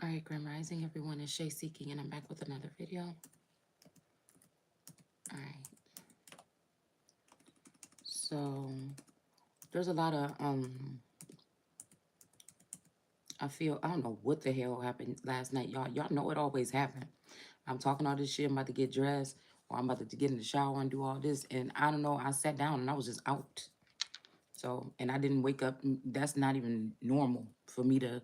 All right, Grand Rising, everyone. It's Shay Seeking, and I'm back with another video. All right. So there's a lot of I don't know what the hell happened last night, y'all. Y'all know it always happen. I'm talking all this shit. I'm about to get dressed, or I'm about to get in the shower and do all this, and I don't know. I sat down and I was just out. So, and I didn't wake up. That's not even normal for me to.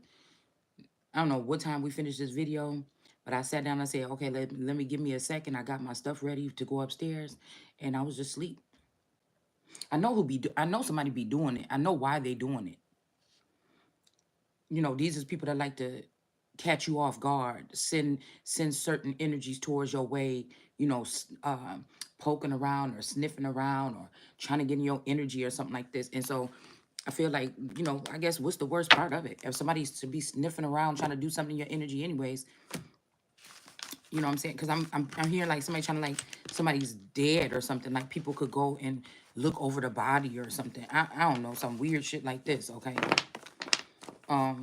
I don't know what time we finished this video, but I sat down and I said, okay, let me give me a second. I got my stuff ready to go upstairs, and I was just asleep. I know somebody be doing it. I know why they doing it. You know, these is people that like to catch you off guard, send certain energies towards your way, you know, poking around or sniffing around or trying to get in your energy or something like this. And so I feel like, you know, I guess what's the worst part of it? If somebody's to be sniffing around trying to do something in your energy anyways, you know what I'm saying? Because I'm hearing like somebody trying to like somebody's dead or something. Like people could go and look over the body or something. I don't know, some weird shit like this, okay? But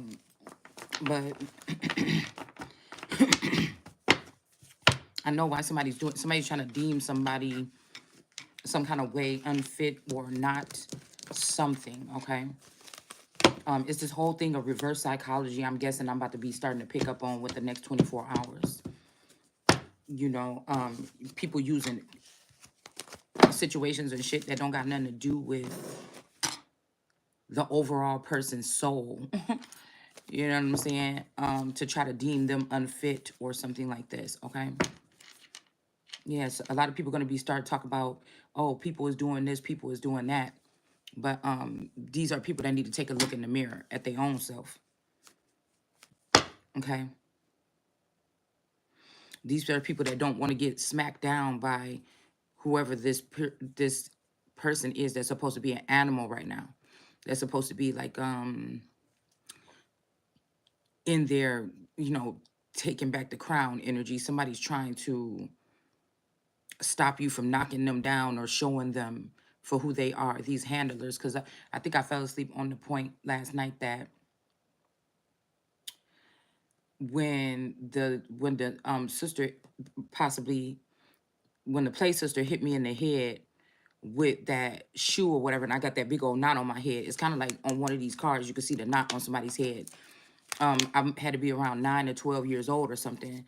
I know why somebody's trying to deem somebody some kind of way unfit or not something, okay? It's this whole thing of reverse psychology. I'm guessing I'm about to be starting to pick up on with the next 24 hours. You know, people using situations and shit that don't got nothing to do with the overall person's soul. You know what I'm saying? To try to deem them unfit or something like this, okay? Yes, a lot of people are going to be start talking about, oh, people is doing this, people is doing that. But these are people that need to take a look in the mirror at their own self, okay? These are people that don't want to get smacked down by whoever this person is that's supposed to be an animal right now. That's supposed to be like in their, you know, taking back the crown energy. Somebody's trying to stop you from knocking them down or showing them for who they are, these handlers. Because I think I fell asleep on the point last night that when the sister possibly when the play sister hit me in the head with that shoe or whatever, and I got that big old knot on my head. It's kind of like on one of these cards, you can see the knot on somebody's head. I had to be around 9 or 12 years old or something.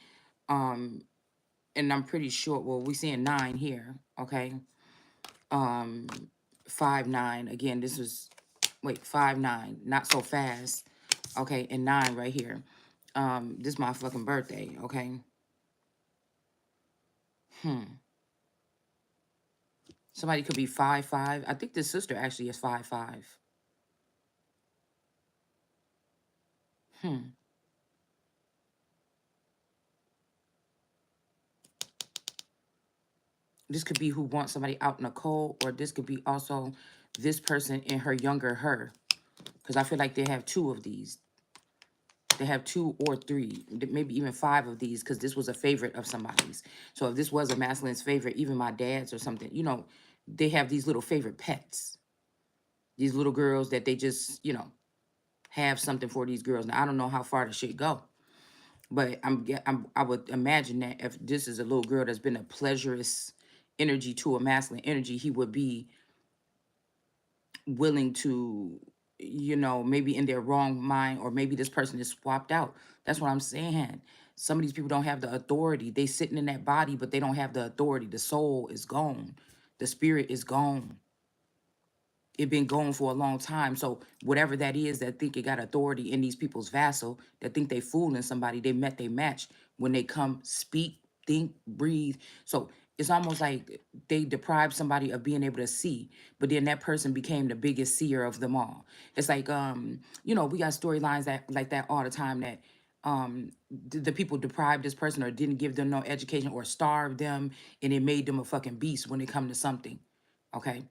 And I'm pretty sure, well, we seeing 9 here, okay? 5'9". Again, this was, wait, 5'9", not so fast. Okay, and 9 right here. This is my fucking birthday, okay? Somebody could be 5'5". I think this sister actually is 5'5". This could be who wants somebody out in the cold, or this could be also this person and her younger her. Because I feel like they have 2 of these. They have 2 or 3, maybe even 5 of these, because this was a favorite of somebody's. So if this was a masculine's favorite, even my dad's or something, you know, they have these little favorite pets. These little girls that they just, you know, have something for these girls. Now, I don't know how far the shit go. But I would imagine that if this is a little girl that's been a pleasurous energy to a masculine energy, he would be willing to, you know, maybe in their wrong mind, or maybe this person is swapped out. That's what I'm saying. Some of these people don't have the authority. They sitting in that body, but they don't have the authority. The soul is gone. The spirit is gone. It been gone for a long time. So whatever that is that think it got authority in these people's vassal, that think they fooling somebody, they met they match when they come speak, think, breathe. So it's almost like they deprived somebody of being able to see, but then that person became the biggest seer of them all. It's like you know, we got storylines that like that all the time, that the people deprived this person or didn't give them no education or starved them, and it made them a fucking beast when it come to something. Okay.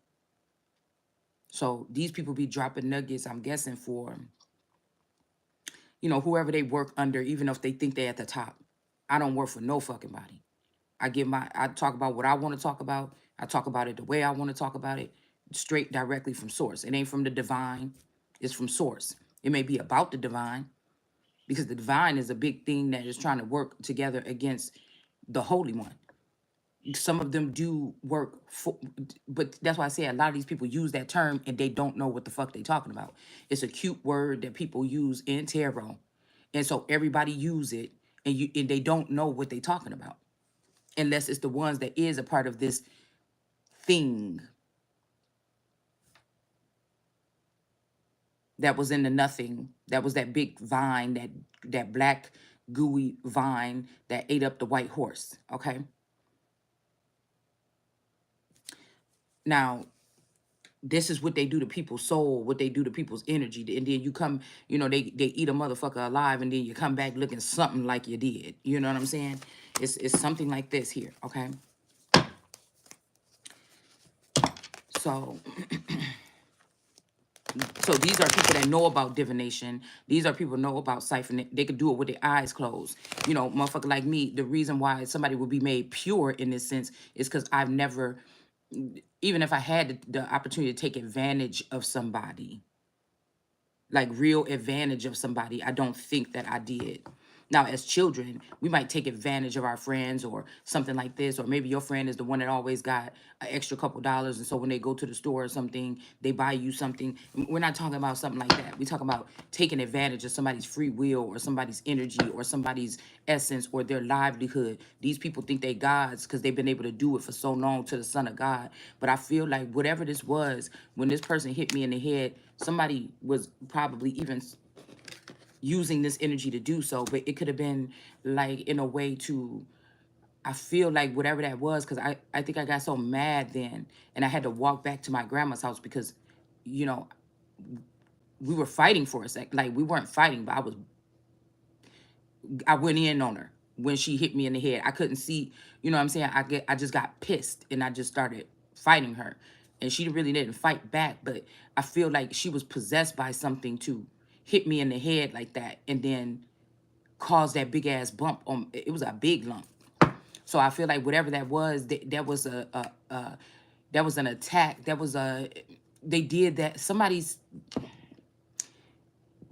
So these people be dropping nuggets, I'm guessing, for, you know, whoever they work under, even if they think they at the top. I don't work for no fucking body. I talk about what I want to talk about. I talk about it the way I want to talk about it, straight directly from source. It ain't from the divine. It's from source. It may be about the divine, because the divine is a big thing that is trying to work together against the holy one. Some of them do work for, but that's why I say a lot of these people use that term and they don't know what the fuck they talking about. It's a cute word that people use in tarot, and so everybody use it, and they don't know what they talking about unless it's the ones that is a part of this thing that was in the nothing, that was that big vine, that black gooey vine that ate up the white horse. Okay, now this is what they do to people's soul, what they do to people's energy. And then you come, they eat a motherfucker alive, and then you come back looking something like you did. You know what I'm saying? It's something like this here, okay? So so these are people that know about divination. These are people know about siphoning. They could do it with their eyes closed. Motherfucker like me, the reason why somebody would be made pure in this sense is because I've never, even if I had the opportunity to take advantage of somebody, like real advantage of somebody, I don't think that I did. Now, as children, we might take advantage of our friends or something like this, or maybe your friend is the one that always got an extra couple dollars, and so when they go to the store or something, they buy you something. We're not talking about something like that. We're talking about taking advantage of somebody's free will or somebody's energy or somebody's essence or their livelihood. These people think they gods because they've been able to do it for so long to the Son of God. But I feel like whatever this was, when this person hit me in the head, somebody was probably even using this energy to do so, but it could have been like in a way to, I feel like whatever that was, because I think I got so mad then, and I had to walk back to my grandma's house because, you know, we were fighting for a sec. Like we weren't fighting, but I went in on her when she hit me in the head. I couldn't see, you know what I'm saying? I just got pissed and I just started fighting her. And she really didn't fight back, but I feel like she was possessed by something to hit me in the head like that and then cause that big ass bump on, it was a big lump. So I feel like whatever that was, that was that was an attack. That was they did that. Somebody's,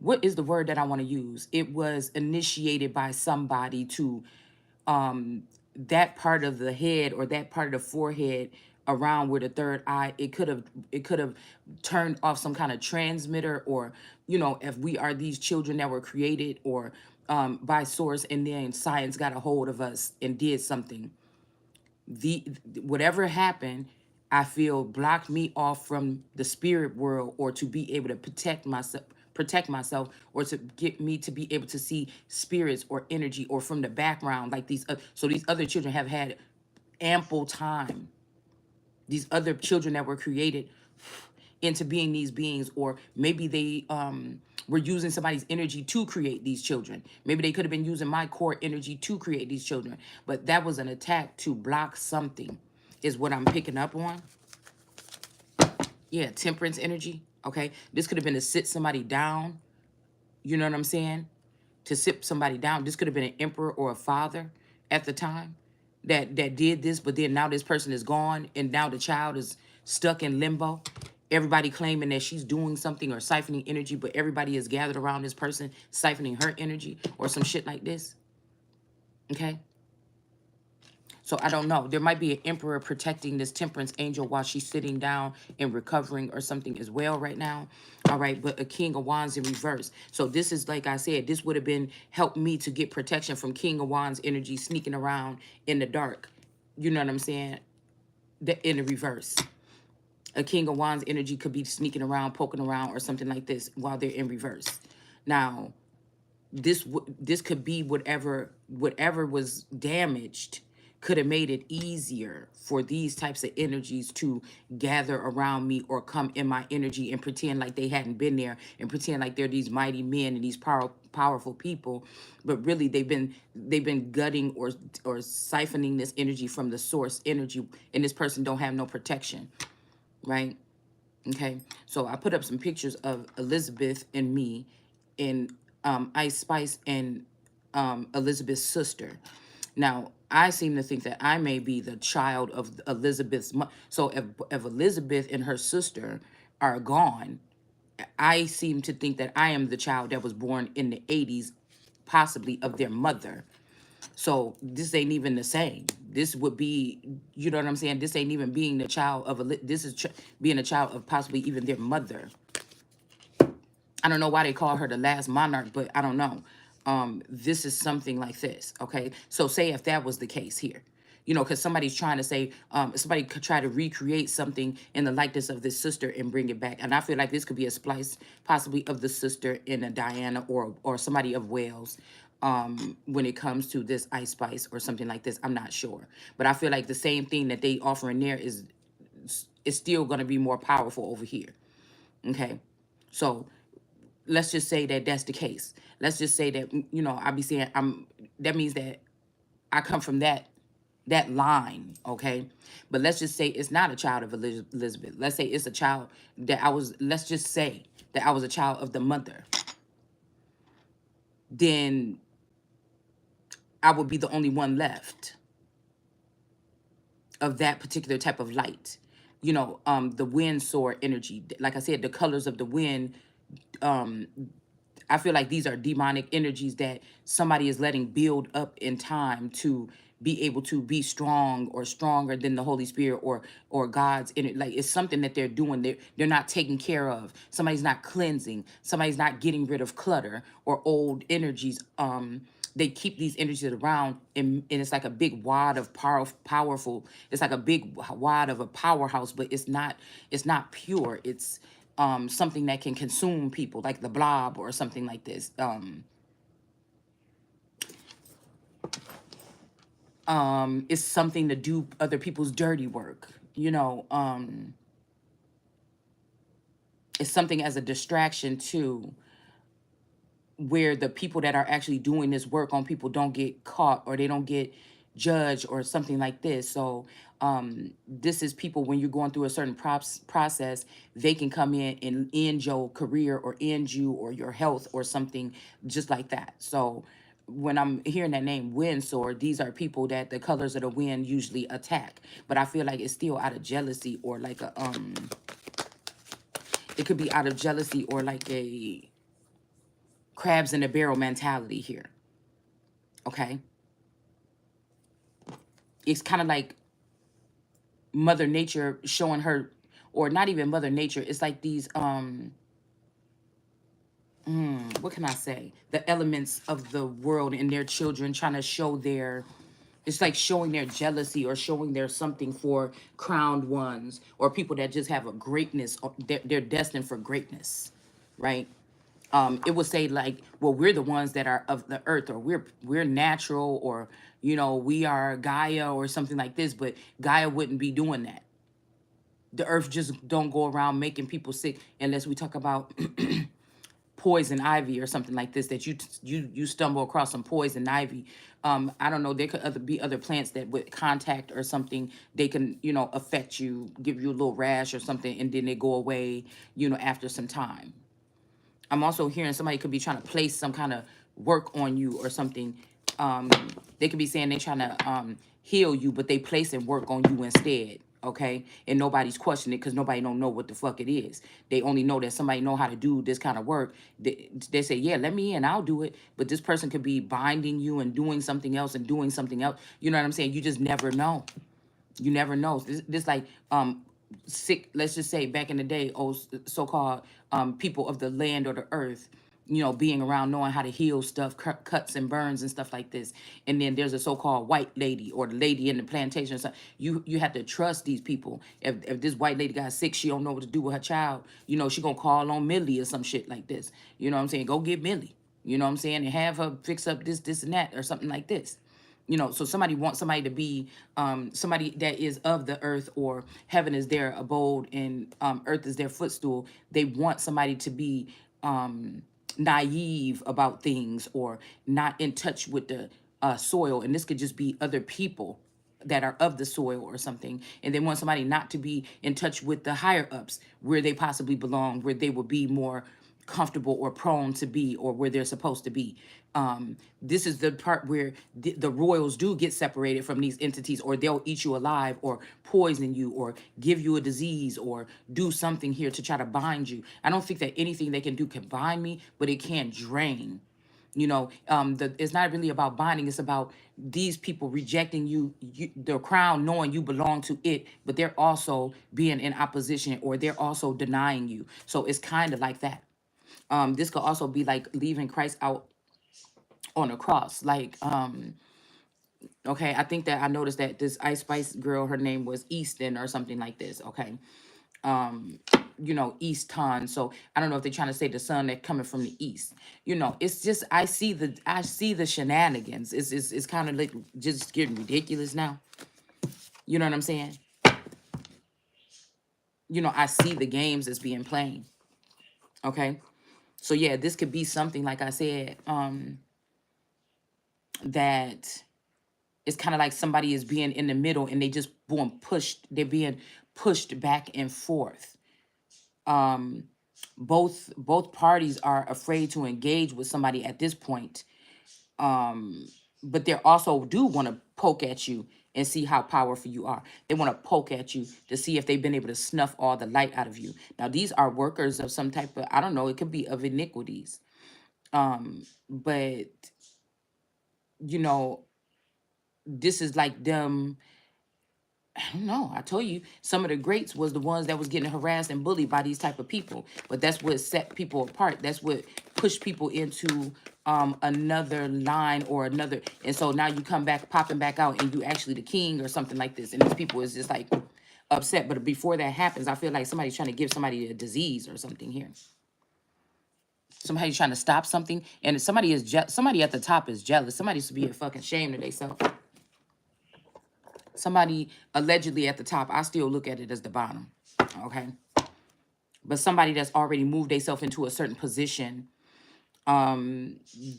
what is the word that I want to use? It was initiated by somebody to that part of the head or that part of the forehead around where the third eye, it could have turned off some kind of transmitter, or if we are these children that were created or by source, and then science got a hold of us and did something. The Whatever happened, I feel blocked me off from the spirit world, or to be able to protect myself, or to get me to be able to see spirits or energy, or from the background, like these so these other children have had ample time, these other children that were created into being these beings, or maybe they were using somebody's energy to create these children. Maybe they could have been using my core energy to create these children, but that was an attack to block something, is what I'm picking up on. Yeah, temperance energy. Okay, this could have been to sit somebody down. You know what I'm saying? To sit somebody down. This could have been an emperor or a father at the time that did this, but then now this person is gone, and now the child is stuck in limbo. Everybody claiming that she's doing something or siphoning energy, but everybody is gathered around this person siphoning her energy or some shit like this. Okay? So I don't know. There might be an emperor protecting this temperance angel while she's sitting down and recovering or something as well right now. All right, but a king of wands in reverse. So this is, like I said, this would have been helped me to get protection from king of wands energy sneaking around in the dark. You know what I'm saying? In the reverse. A king of wands energy could be sneaking around, poking around or something like this while they're in reverse. Now, this could be whatever was damaged could have made it easier for these types of energies to gather around me or come in my energy and pretend like they hadn't been there, and pretend like they're these mighty men and these powerful people, but really they've been gutting or siphoning this energy from the source energy, and this person don't have no protection, right? Okay, so I put up some pictures of Elizabeth and me, and Ice Spice and Elizabeth's sister. Now, I seem to think that I may be the child of Elizabeth's so if Elizabeth and her sister are gone, I seem to think that I am the child that was born in the 80s possibly of their mother. So this ain't even the same. This would be, you know what I'm saying? This ain't even being the child of this is being a child of possibly even their mother. I don't know why they call her the last monarch, but I don't know. This is something like this, okay? So say if that was the case here, you know, because somebody's trying to say, somebody could try to recreate something in the likeness of this sister and bring it back. And I feel like this could be a splice possibly of the sister in a Diana or somebody of Wales, when it comes to this Ice Spice or something like this. I'm not sure. But I feel like the same thing that they offer in there is still going to be more powerful over here, okay? So let's just say that that's the case. Let's just say that, you know, I be saying that means that I come from that line, okay? But let's just say it's not a child of Elizabeth. Let's say it's a child that I was, let's just say that I was a child of the mother. Then I would be the only one left of that particular type of light. You know, the wind sword energy. Like I said, the colors of the wind, I feel like these are demonic energies that somebody is letting build up in time to be able to be strong or stronger than the Holy Spirit or God's in it. Like it's something that they're doing. They're not taking care of. Somebody's not cleansing. Somebody's not getting rid of clutter or old energies. They keep these energies around, and it's like a big wad of powerful. It's like a big wad of a powerhouse, but it's not pure. It's something that can consume people, like the blob or something like this. It's something to do other people's dirty work. You know, it's something as a distraction too, where the people that are actually doing this work on people don't get caught or they don't get judged or something like this. So this is people, when you're going through a certain process, they can come in and end your career or end you or your health or something just like that. So when I'm hearing that name wind sword, these are people that the colors of the wind usually attack. But I feel like it's still out of jealousy or like a it could be out of jealousy or like a crabs in a barrel mentality here. Okay. It's kind of like Mother Nature showing her, or not even Mother Nature. It's like these, what can I say? The elements of the world and their children trying to show their, it's like showing their jealousy or showing their something for crowned ones or people that just have a greatness. Or they're destined for greatness, right? It would say like, well, we're the ones that are of the earth, or we're natural, or you know, we are Gaia or something like this. But Gaia wouldn't be doing that. The earth just don't go around making people sick unless we talk about poison ivy or something like this, that you stumble across some poison ivy. I don't know, there could be other plants that with contact or something, they can, you know, affect you, give you a little rash or something, and then they go away, you know, after some time. I'm also hearing somebody could be trying to place some kind of work on you or something. Um, they could be saying they're trying to heal you, but they placing work on you instead. Okay, and nobody's questioning it because nobody don't know what the fuck it is. They only know that somebody know how to do this kind of work. They say, yeah, let me in, I'll do it. But this person could be binding you and doing something else and doing something else. You know what I'm saying? You just never know. You never know. This like sick, let's just say back in the day, so-called people of the land or the earth, you know, being around knowing how to heal stuff, cuts and burns and stuff like this. And then there's a so-called white lady or the lady in the plantation or something. You have to trust these people. If this white lady got sick, she don't know what to do with her child, you know, she gonna call on Millie or some shit like this. You know what I'm saying? Go get Millie. You know what I'm saying? And have her fix up this and that or something like this. You know, so somebody wants somebody to be somebody that is of the earth, or heaven is their abode and earth is their footstool. They want somebody to be naive about things or not in touch with the soil. And this could just be other people that are of the soil or something. And they want somebody not to be in touch with the higher ups where they possibly belong, where they will be more comfortable or prone to be, or where they're supposed to be. This is the part where the royals do get separated from these entities, or they'll eat you alive or poison you or give you a disease or do something here to try to bind you. I don't think that anything they can do can bind me, but it can drain. It's not really about binding. It's about these people rejecting the crown, knowing you belong to it, but they're also being in opposition, or they're also denying you. So it's kind of like that. This could also be like leaving Christ out on a cross. Like, okay, I think that I noticed that this Ice Spice girl, her name was Easton or something like this. Okay. um Easton. So I don't know if they're trying to say the sun that coming from the east. It's just I see the shenanigans. It's kind of like just getting ridiculous now. You know what I'm saying? I see the games that's being played. Okay. So yeah, this could be something like I said, that it's kind of like somebody is being in the middle and they just being pushed. They're being pushed back and forth. um both parties are afraid to engage with somebody at this point. um but they also do want to poke at you and see how powerful you are. They want to poke at you to see if they've been able to snuff all the light out of you. Now these are workers of some type of, I don't know, it could be of iniquities. But you know this is like them. I don't know. I told you some of the greats was the ones that was getting harassed and bullied by these type of people. But that's what set people apart. That's what pushed people into another line or another. And so now you come back, popping back out, and you actually the king or something like this. And these people is just like upset. But before that happens, I feel like somebody's trying to give somebody a disease or something here. Somebody's trying to stop something, and somebody at the top is jealous. Somebody should be fucking ashamed of themselves. Somebody allegedly at the top, I still look at it as the bottom. Okay. But somebody that's already moved themselves into a certain position,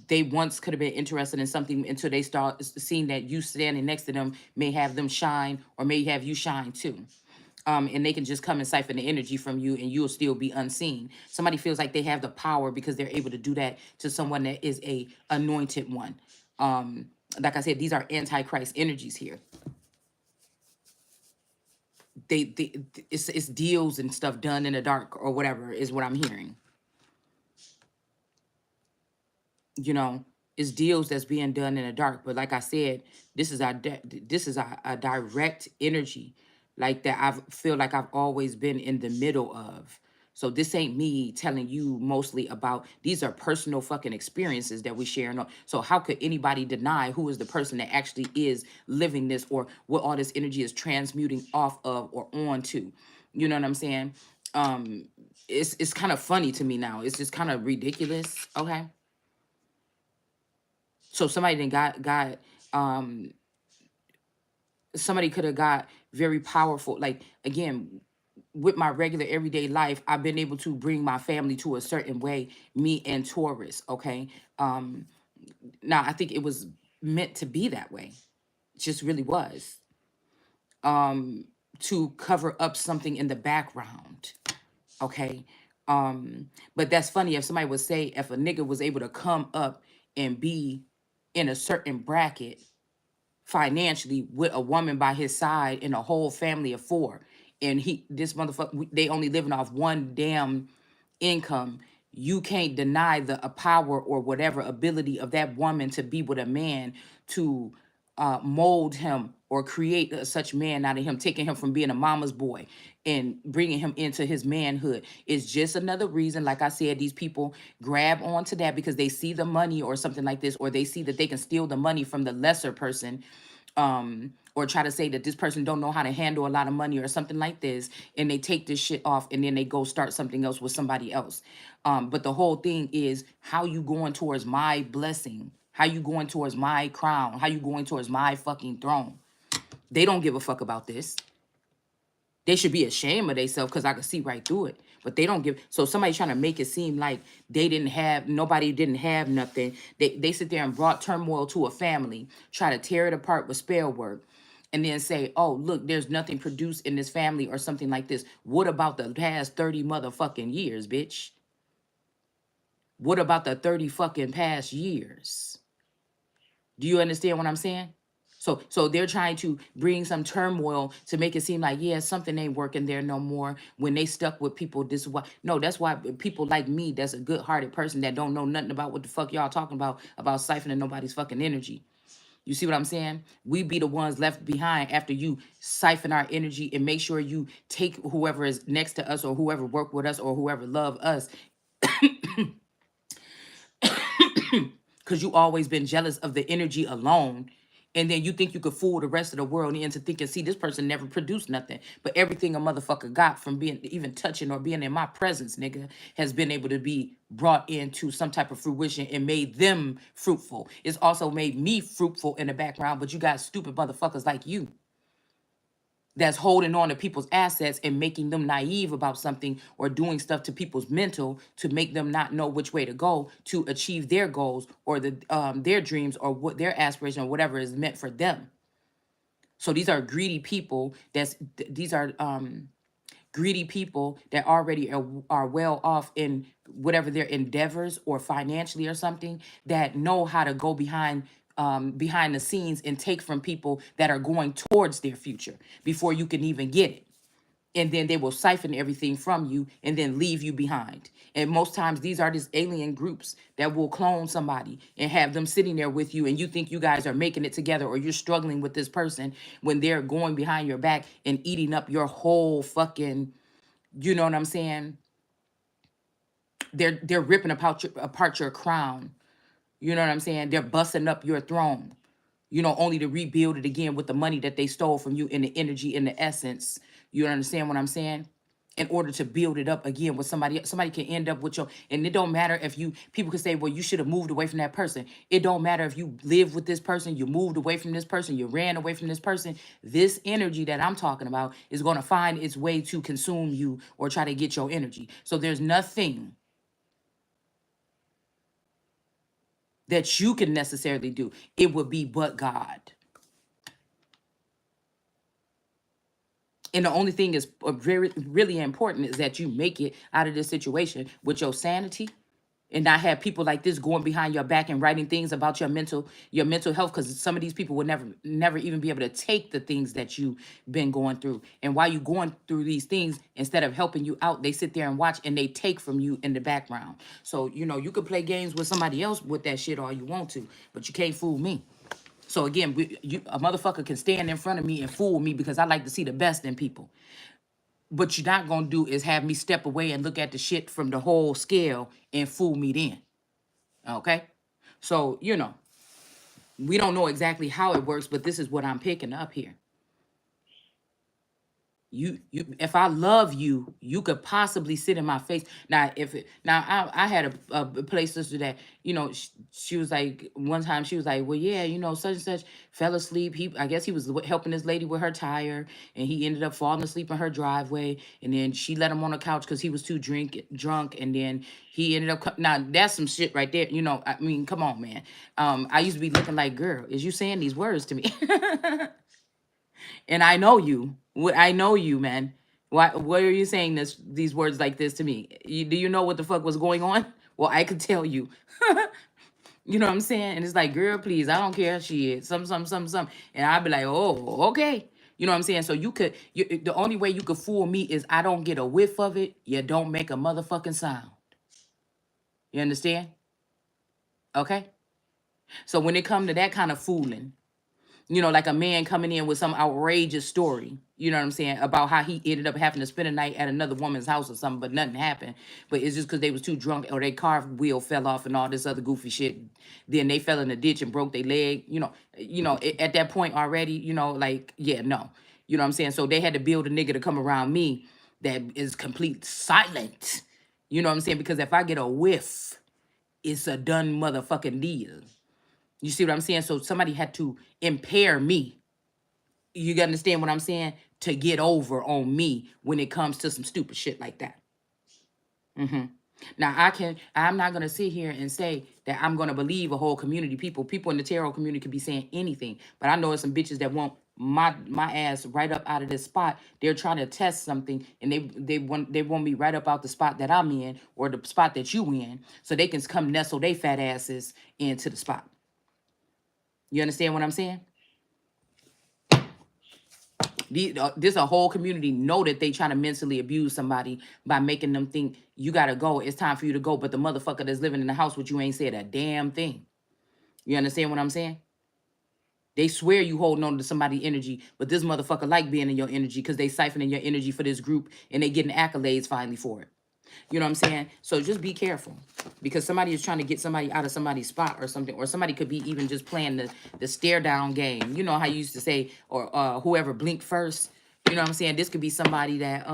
they once could have been interested in something until they start seeing that you standing next to them may have them shine, or may have you shine too. And they can just come and siphon the energy from you, and you'll still be unseen. Somebody feels like they have the power because they're able to do that to someone that is a anointed one. Like I said, these are antichrist energies here. they it's deals and stuff done in the dark or whatever is what I'm hearing. you know it's deals that's being done in the dark. But like I said, this is a direct energy, like that I feel like I've always been in the middle of. So this ain't me telling you mostly about, these are personal fucking experiences that we share. So how could anybody deny who is the person that actually is living this, or what all this energy is transmuting off of or onto? You know what I'm saying? um it's kind of funny to me now. It's just kind of ridiculous. Okay. So somebody then um somebody could have got very powerful. Like again, with my regular everyday life, I've been able to bring my family to a certain way, me and Taurus. Okay. Um Now I think it was meant to be that way. It just really was. Um to cover up something in the background. Okay. But that's funny if somebody would say, if a nigga was able to come up and be in a certain bracket financially with a woman by his side and a whole family of four, and this motherfucker, they only living off one damn income. You can't deny the power or whatever ability of that woman to be with a man, to mold him or create such man out of him, taking him from being a mama's boy and bringing him into his manhood. Is just another reason, like I said, these people grab onto that because they see the money or something like this, or they see that they can steal the money from the lesser person, or try to say that this person don't know how to handle a lot of money or something like this, and they take this shit off and then they go start something else with somebody else. But the whole thing is, how you going towards my blessing, how you going towards my crown, how you going towards my fucking throne. They don't give a fuck about this. They should be ashamed of themselves, because I could see right through it. But they don't give. So somebody trying to make it seem like nobody didn't have nothing. They sit there and brought turmoil to a family, try to tear it apart with spell work, and then say, oh, look, there's nothing produced in this family or something like this. What about the past 30 motherfucking years, bitch? What about the 30 fucking past years? Do you understand what I'm saying? So they're trying to bring some turmoil to make it seem like, yeah, something ain't working there no more when they stuck with people. This is why. No, that's why people like me, that's a good-hearted person that don't know nothing about what the fuck y'all talking about siphoning nobody's fucking energy. You see what I'm saying? We be the ones left behind after you siphon our energy and make sure you take whoever is next to us or whoever work with us or whoever love us, because you always been jealous of the energy alone. And then you think you could fool the rest of the world into thinking, see, this person never produced nothing. But everything a motherfucker got from being even touching or being in my presence, nigga, has been able to be brought into some type of fruition and made them fruitful. It's also made me fruitful in the background, but you got stupid motherfuckers like you that's holding on to people's assets and making them naive about something or doing stuff to people's mental to make them not know which way to go to achieve their goals or their dreams or what their aspiration or whatever is meant for them. So these are greedy people. These are greedy people that already are well off in whatever their endeavors or financially or something, that know how to go behind the scenes and take from people that are going towards their future before you can even get it. And then they will siphon everything from you and then leave you behind. And most times these are these alien groups that will clone somebody and have them sitting there with you, and you think you guys are making it together or you're struggling with this person when they're going behind your back and eating up your whole fucking, you know what I'm saying? They're ripping apart your crown. You know what I'm saying? They're busting up your throne, only to rebuild it again with the money that they stole from you and the energy and the essence. You understand what I'm saying? In order to build it up again with somebody else. Somebody can end up with your, and it don't matter if people can say, well, you should have moved away from that person. It don't matter if you lived with this person, you moved away from this person, you ran away from this person. This energy that I'm talking about is going to find its way to consume you or try to get your energy. So there's nothing that you can necessarily do. It would be but God. And the only thing is very really important is that you make it out of this situation with your sanity and not have people like this going behind your back and writing things about your mental health, because some of these people will never even be able to take the things that you've been going through. And while you going through these things, instead of helping you out, they sit there and watch and they take from you in the background. So you could play games with somebody else with that shit all you want to, but you can't fool me. So again, a motherfucker can stand in front of me and fool me because I like to see the best in people. What you're not gonna do is have me step away and look at the shit from the whole scale and fool me then. Okay? So, we don't know exactly how it works, but this is what I'm picking up here. You if I love you, you could possibly sit in my face. Now I had a play sister that, she was like, one time she was like, well, yeah, such and such fell asleep. I guess he was helping this lady with her tire, and he ended up falling asleep in her driveway, and then she let him on the couch because he was too drunk, and then he ended up now that's some shit right there. I mean, come on, man. I used to be looking like, girl, is you saying these words to me? And I know you. I know you, man. Why are you saying these words like this to me? Do you know what the fuck was going on? Well, I could tell you. You know what I'm saying? And it's like, girl, please, I don't care. She is some. And I'd be like, oh, okay. You know what I'm saying? So the only way you could fool me is I don't get a whiff of it. You don't make a motherfucking sound. You understand? Okay? So when it come to that kind of fooling, like a man coming in with some outrageous story, you know what I'm saying, about how he ended up having to spend a night at another woman's house or something, but nothing happened. But it's just because they was too drunk or their car wheel fell off and all this other goofy shit. Then they fell in the ditch and broke their leg. At that point already, like, yeah, no. You know what I'm saying? So they had to build a nigga to come around me that is complete silent. You know what I'm saying? Because if I get a whiff, it's a done motherfucking deal. You see what I'm saying? So somebody had to impair me. You understand what I'm saying? To get over on me when it comes to some stupid shit like that. Now I'm not gonna sit here and say that I'm gonna believe a whole community. People in the tarot community could be saying anything, but I know there's some bitches that want my ass right up out of this spot. They're trying to test something, and they want me right up out the spot that I'm in or the spot that you in, so they can come nestle they fat asses into the spot. You understand what I'm saying? This a whole community know that they trying to mentally abuse somebody by making them think you gotta go. It's time for you to go. But the motherfucker that's living in the house with you ain't said a damn thing. You understand what I'm saying? They swear you holding on to somebody's energy, but this motherfucker like being in your energy because they siphoning your energy for this group and they getting accolades finally for it. You know what I'm saying? So just be careful because somebody is trying to get somebody out of somebody's spot or something, or somebody could be even just playing the stare down game. You know how you used to say, or whoever blinked first. You know what I'm saying? This could be somebody that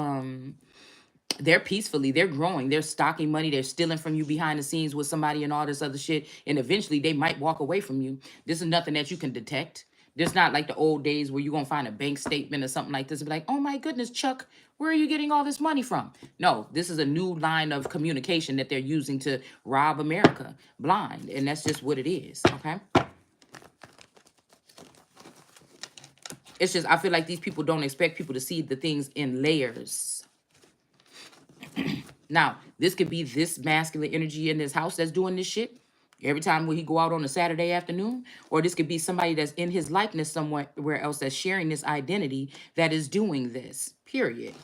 they're peacefully, they're growing, they're stocking money, they're stealing from you behind the scenes with somebody and all this other shit. And eventually they might walk away from you. This is nothing that you can detect. This not like the old days where you're gonna find a bank statement or something like this and be like, oh my goodness, Chuck, where are you getting all this money from? No, this is a new line of communication that they're using to rob America blind. And that's just what it is. Okay. It's just I feel like these people don't expect people to see the things in layers. Now, this could be this masculine energy in this house that's doing this shit every time when he go out on a Saturday afternoon, or this could be somebody that's in his likeness somewhere else that's sharing this identity that is doing this. Period.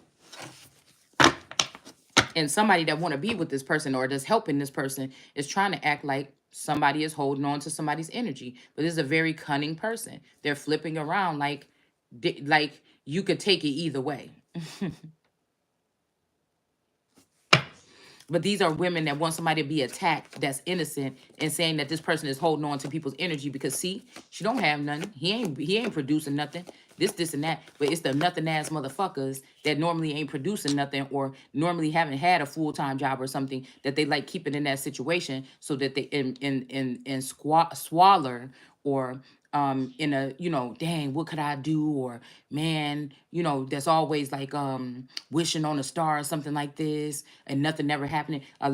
And somebody that want to be with this person or that's helping this person is trying to act like somebody is holding on to somebody's energy, but this is a very cunning person. They're flipping around like you could take it either way. But these are women that want somebody to be attacked that's innocent and saying that this person is holding on to people's energy because see, she don't have nothing. He ain't producing nothing. This and that. But it's the nothing ass motherfuckers that normally ain't producing nothing or normally haven't had a full-time job or something that they like keeping in that situation so that they in squalor or in a, dang, what could I do? Or man, that's always like wishing on a star or something like this and nothing ever happening. Uh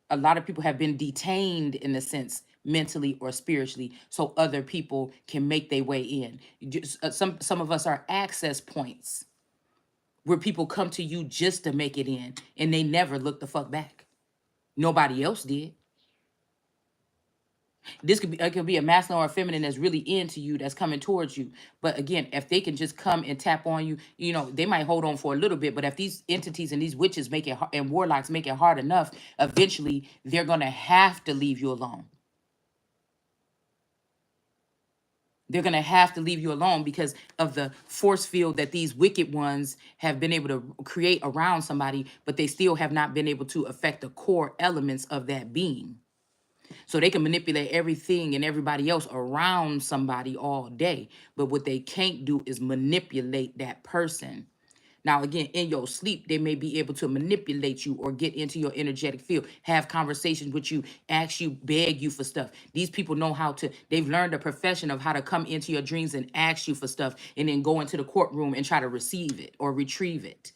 a lot of people have been detained in a sense mentally or spiritually so other people can make their way in. Some of us are access points where people come to you just to make it in and they never look the fuck back. Nobody else did. This could be, it could be a masculine or a feminine that's really into you, that's coming towards you. But again, if they can just come and tap on you, they might hold on for a little bit. But if these entities and these witches make it and warlocks make it hard enough, eventually they're gonna have to leave you alone. They're gonna have to leave you alone because of the force field that these wicked ones have been able to create around somebody, but they still have not been able to affect the core elements of that being. So they can manipulate everything and everybody else around somebody all day. But what they can't do is manipulate that person. Now, again, in your sleep, they may be able to manipulate you or get into your energetic field, have conversations with you, ask you, beg you for stuff. These people know they've learned a profession of how to come into your dreams and ask you for stuff and then go into the courtroom and try to receive it or retrieve it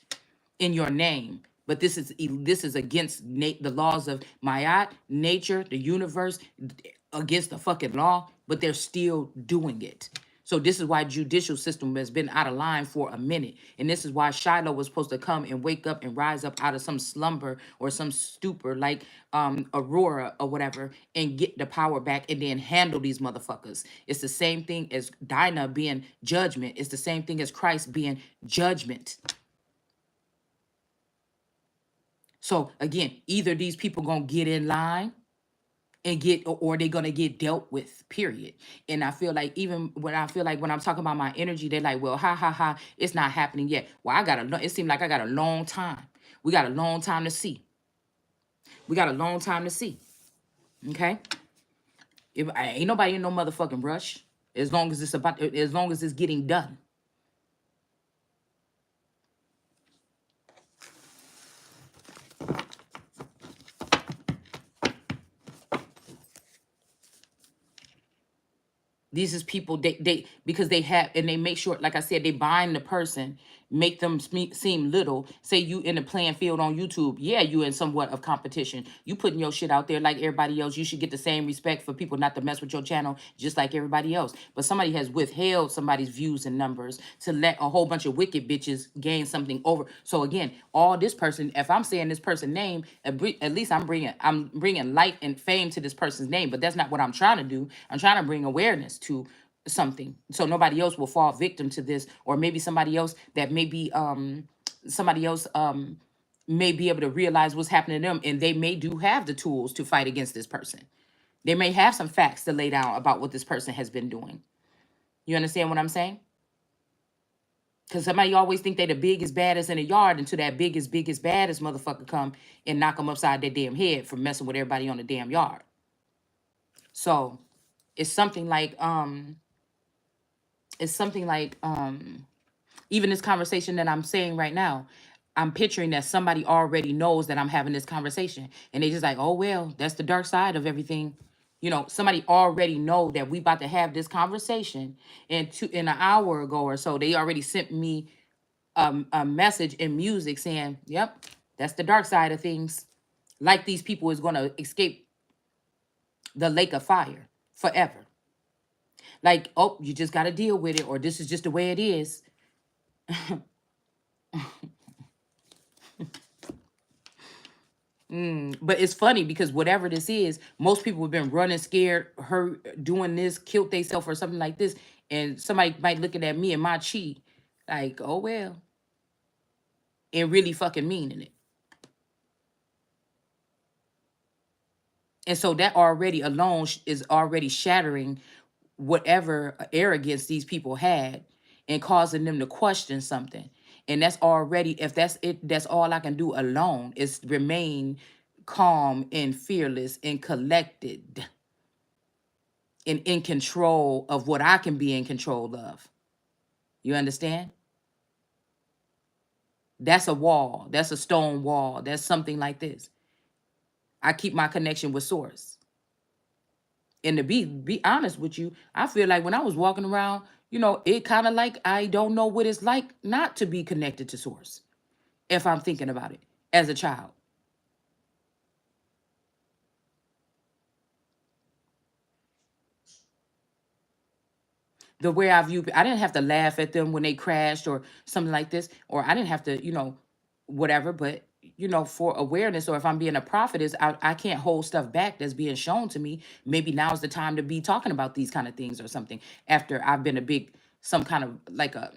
in your name. But this is against the laws of Ma'at, nature, the universe, against the fucking law, but they're still doing it. So this is why judicial system has been out of line for a minute. And this is why Shiloh was supposed to come and wake up and rise up out of some slumber or some stupor like Aurora or whatever and get the power back and then handle these motherfuckers. It's the same thing as Dinah being judgment. It's the same thing as Christ being judgment. So again, either these people gonna get in line and get, or they gonna get dealt with. Period. And I feel like when I'm talking about my energy, they're like, well, ha ha ha, it's not happening yet. Well, it seemed like I got a long time. We got a long time to see. We got a long time to see. Okay. If ain't nobody in no motherfucking rush, as long as it's getting done. These is people they because they have, and they make sure, like I said, they bind the person, make them seem little. Say you in the playing field on YouTube, yeah, you in somewhat of competition. You putting your shit out there like everybody else. You should get the same respect for people not to mess with your channel just like everybody else. But somebody has withheld somebody's views and numbers to let a whole bunch of wicked bitches gain something over. So again, all this person, if I'm saying this person's name, at least I'm bringing light and fame to this person's name. But that's not what I'm trying to do. I'm trying to bring awareness to something, so nobody else will fall victim to this, or maybe somebody else that maybe somebody else may be able to realize what's happening to them, and they may do have the tools to fight against this person. They may have some facts to lay down about what this person has been doing. You understand what I'm saying? Because somebody always think they the biggest, baddest in the yard until that biggest, baddest motherfucker come and knock them upside their damn head for messing with everybody on the damn yard. So it's something like it's something like even this conversation that I'm saying right now, I'm picturing that somebody already knows that I'm having this conversation, and they just like, oh well, that's the dark side of everything. You know, somebody already know that we about to have this conversation, and in an hour ago or so, they already sent me a message in music saying, yep, that's the dark side of things. Like these people is going to escape the lake of fire forever. Like, oh, you just got to deal with it, or this is just the way it is. But it's funny because whatever this is, most people have been running scared, hurt, doing this, killed themselves or something like this. And somebody might looking at me and my chi like, oh, well, and really fucking meaning it. And so that already alone is already shattering whatever arrogance these people had and causing them to question something. And that's already, if that's it, that's all I can do alone is remain calm and fearless and collected and in control of what I can be in control of. You understand? That's a wall. That's a stone wall. That's something like this. I keep my connection with source. And to be honest with you, I feel like when I was walking around, you know, it kind of like I don't know what it's like not to be connected to source if I'm thinking about it as a child. The way I view, I didn't have to laugh at them when they crashed or something like this, or I didn't have to, you know, whatever. But you know, for awareness, or if I'm being a prophetess, I can't hold stuff back that's being shown to me. Maybe now's the time to be talking about these kind of things or something. After I've been a big, some kind of like a,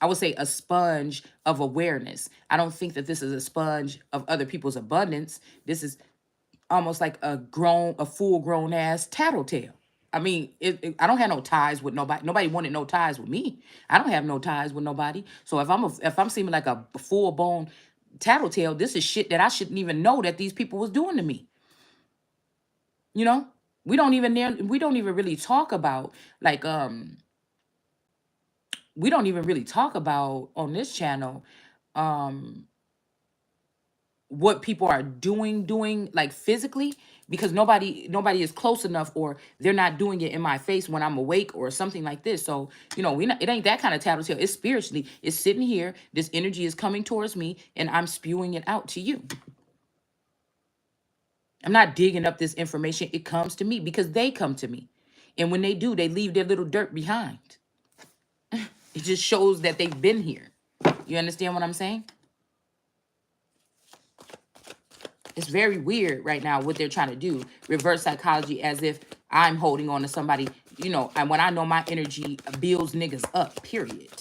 I would say a sponge of awareness. I don't think that this is a sponge of other people's abundance. This is almost like a full grown ass tattletale. I mean, I don't have no ties with nobody. Nobody wanted no ties with me. I don't have no ties with nobody. So if I'm seeming like a full blown tattletale, this is shit that I shouldn't even know that these people was doing to me. You know, we don't even really talk about like we don't even really talk about on this channel um what people are doing like physically, because nobody is close enough, or they're not doing it in my face when I'm awake or something like this. So you know, it ain't that kind of tattletale. It's spiritually, it's sitting here, this energy is coming towards me and I'm spewing it out to you. I'm not digging up this information. It comes to me because they come to me, and when they do, they leave their little dirt behind. It just shows that they've been here. You understand what I'm saying? It's very weird right now what they're trying to do. Reverse psychology, as if I'm holding on to somebody, you know, and when I know my energy builds niggas up, period.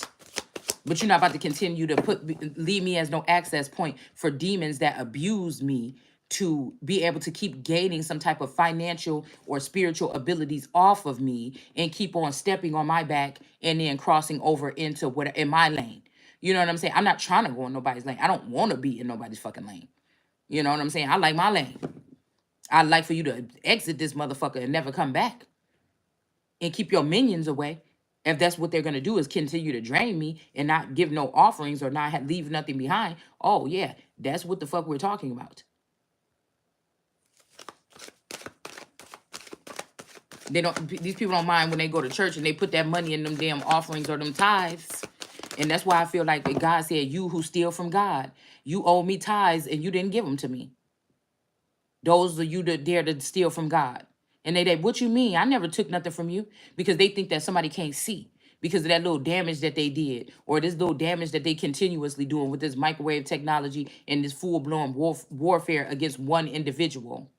But you're not about to continue to leave me as no access point for demons that abuse me to be able to keep gaining some type of financial or spiritual abilities off of me and keep on stepping on my back and then crossing over into what in my lane. You know what I'm saying? I'm not trying to go in nobody's lane. I don't want to be in nobody's fucking lane. You know what I'm saying? I like my lane. I'd like for you to exit this motherfucker and never come back and keep your minions away. If that's what they're going to do, is continue to drain me and not give no offerings or not leave nothing behind. Oh, yeah, that's what the fuck we're talking about. They don't. These people don't mind when they go to church and they put that money in them damn offerings or them tithes. And that's why I feel like God said, you who steal from God, you owe me tithes and you didn't give them to me. Those are you that dare to steal from God. And they, what you mean? I never took nothing from you, because they think that somebody can't see because of that little damage that they did, or this little damage that they continuously doing with this microwave technology and this full-blown warfare against one individual.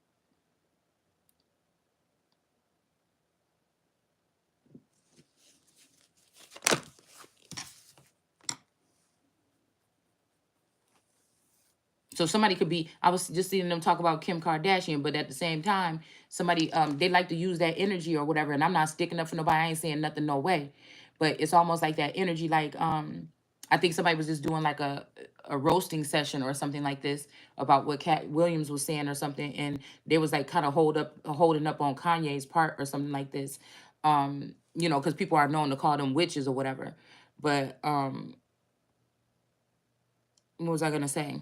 So somebody could be, I was just seeing them talk about Kim Kardashian, but at the same time, somebody they like to use that energy or whatever. And I'm not sticking up for nobody. I ain't saying nothing, no way. But it's almost like that energy, like I think somebody was just doing like a roasting session or something like this about what Cat Williams was saying or something, and they was like kind of holding up on Kanye's part or something like this. You know, because people are known to call them witches or whatever. But what was I gonna say?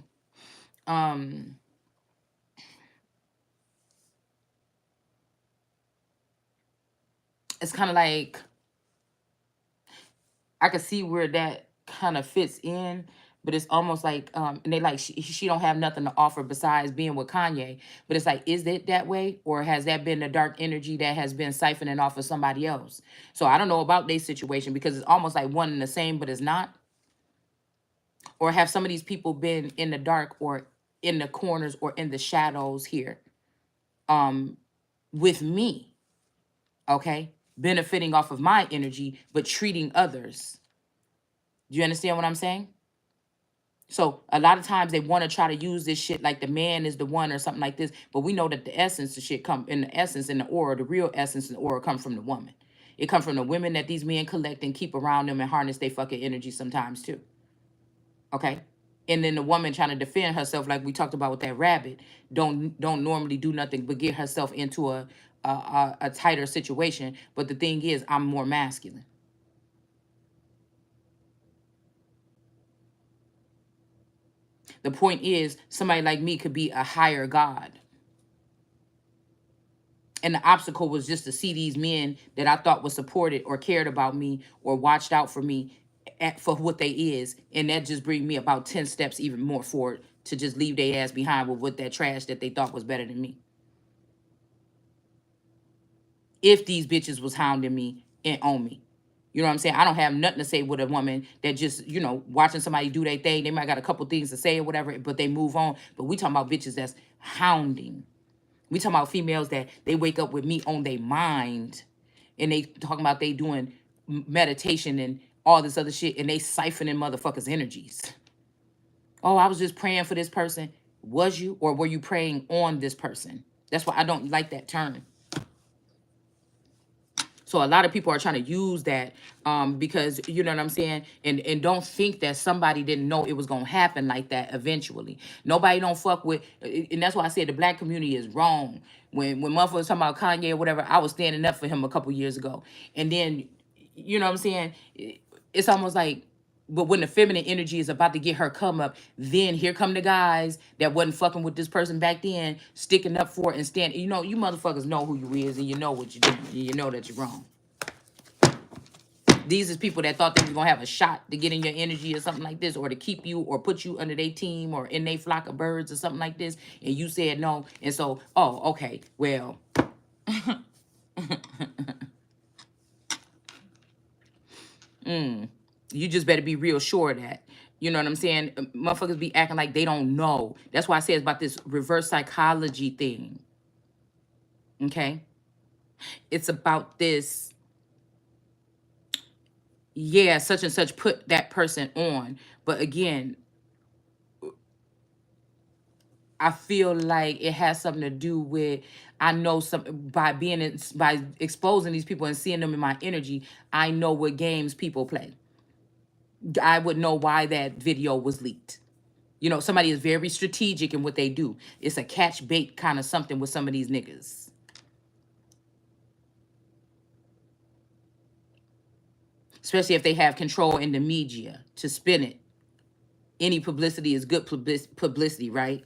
Um it's kind of like I could see where that kind of fits in, but it's almost like and they like she don't have nothing to offer besides being with Kanye. But it's like, is it that way, or has that been the dark energy that has been siphoning off of somebody else? So I don't know about their situation because it's almost like one and the same, but it's not. Or have some of these people been in the dark or in the corners or in the shadows here um with me, okay, benefiting off of my energy but treating others. Do you understand what I'm saying? So a lot of times they want to try to use this shit like the man is the one or something like this, but we know that the essence of shit come in the essence and the aura, the real essence and the aura come from the woman. It come from the women that these men collect and keep around them and harness their fucking energy sometimes too. Okay. And then the woman trying to defend herself, like we talked about with that rabbit, don't normally do nothing but get herself into a tighter situation. But the thing is, I'm more masculine. The point is, somebody like me could be a higher god. And the obstacle was just to see these men that I thought was supported or cared about me or watched out for me for what they is. And that just bring me about 10 steps even more forward to just leave their ass behind with that trash that they thought was better than me. If these bitches was hounding me and on me. You know what I'm saying? I don't have nothing to say with a woman that just, you know, watching somebody do their thing. They might got a couple things to say or whatever, but they move on. But we talking about bitches that's hounding. We talking about females that they wake up with me on their mind and they talking about they doing meditation and all this other shit and they siphoning motherfuckers' energies. Oh, I was just praying for this person. Was you? Or were you praying on this person? That's why I don't like that term. So a lot of people are trying to use that because you know what I'm saying, and don't think that somebody didn't know it was gonna happen like that eventually. Nobody don't fuck with, and that's why I said the black community is wrong. When motherfuckers talking about Kanye or whatever, I was standing up for him a couple years ago, and then you know what I'm saying. It's almost like, but when the feminine energy is about to get her come up, then here come the guys that wasn't fucking with this person back then, sticking up for it and standing. You know, you motherfuckers know who you is and you know what you're doing. And you know that you're wrong. These is people that thought they was gonna have a shot to get in your energy or something like this, or to keep you or put you under their team or in their flock of birds or something like this, and you said no. And so, oh, okay, well, you just better be real sure of that. You know what I'm saying? Motherfuckers be acting like they don't know. That's why I say it's about this reverse psychology thing. Okay? It's about this, yeah, such and such put that person on. But again, I feel like it has something to do with, I know some by being by exposing these people and seeing them in my energy, I know what games people play. I would know why that video was leaked. You know, somebody is very strategic in what they do. It's a catch bait kind of something with some of these niggas. Especially if they have control in the media to spin it. Any publicity is good publicity, right?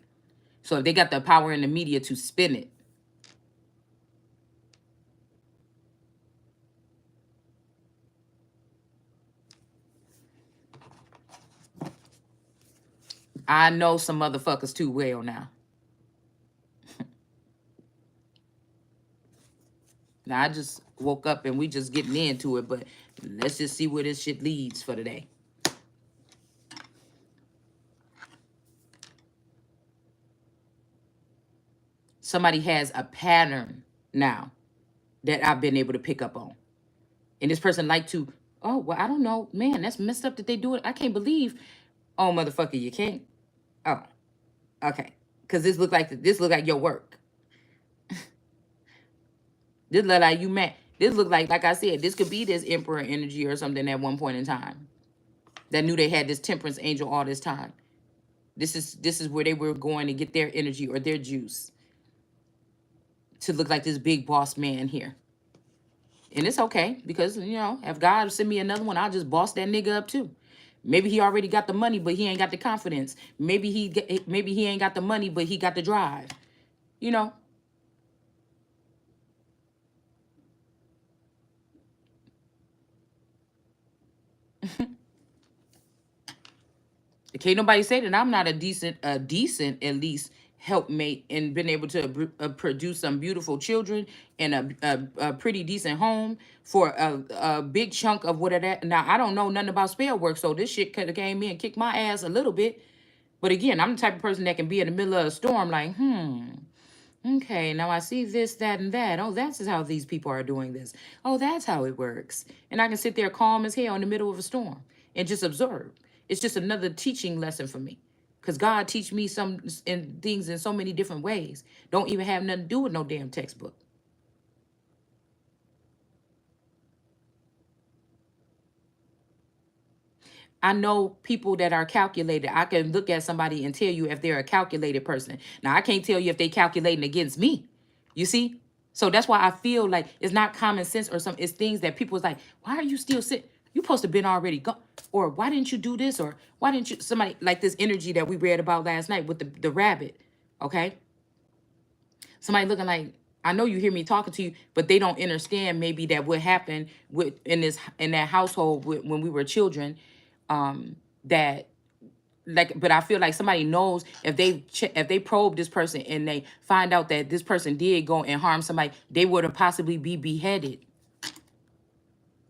So if they got the power in the media to spin it, I know some motherfuckers too well now. Now I just woke up and we just getting into it, but let's just see where this shit leads for today. Somebody has a pattern now that I've been able to pick up on. And this person like to, oh, well, I don't know. Man, that's messed up that they do it. I can't believe. Oh, motherfucker, you can't. Oh. Okay, because this look like your work. This look like you man. This look like I said, this could be this emperor energy or something at one point in time that knew they had this temperance angel all this time. This is where they were going to get their energy or their juice to look like this big boss man here. And it's okay because if God send me another one, I'll just boss that nigga up too. Maybe he already got the money, but he ain't got the confidence. Maybe he ain't got the money, but he got the drive. You know, can't nobody say that I'm not a decent at least helpmate and been able to produce some beautiful children and a pretty decent home for a big chunk of what that. Now I don't know nothing about spell work, so this shit could have came in and kicked my ass a little bit. But again, I'm the type of person that can be in the middle of a storm, like, okay, now I see this, that, and that. Oh, that's how these people are doing this. Oh, that's how it works. And I can sit there calm as hell in the middle of a storm and just observe. It's just another teaching lesson for me. Because God teach me some in things in so many different ways. Don't even have nothing to do with no damn textbook. I know people that are calculated. I can look at somebody and tell you if they're a calculated person. Now, I can't tell you if they calculating against me. You see? So that's why I feel like it's not common sense or something. It's things that people's like, why are you still sitting? You supposed to been already gone. Or why didn't you do this? Or why didn't you somebody like this energy that we read about last night with the rabbit? Okay. Somebody looking like, I know you hear me talking to you, but they don't understand maybe that what happened with in that household when we were children, that like, but I feel like somebody knows if they probe this person and they find out that this person did go and harm somebody, they would have possibly be beheaded.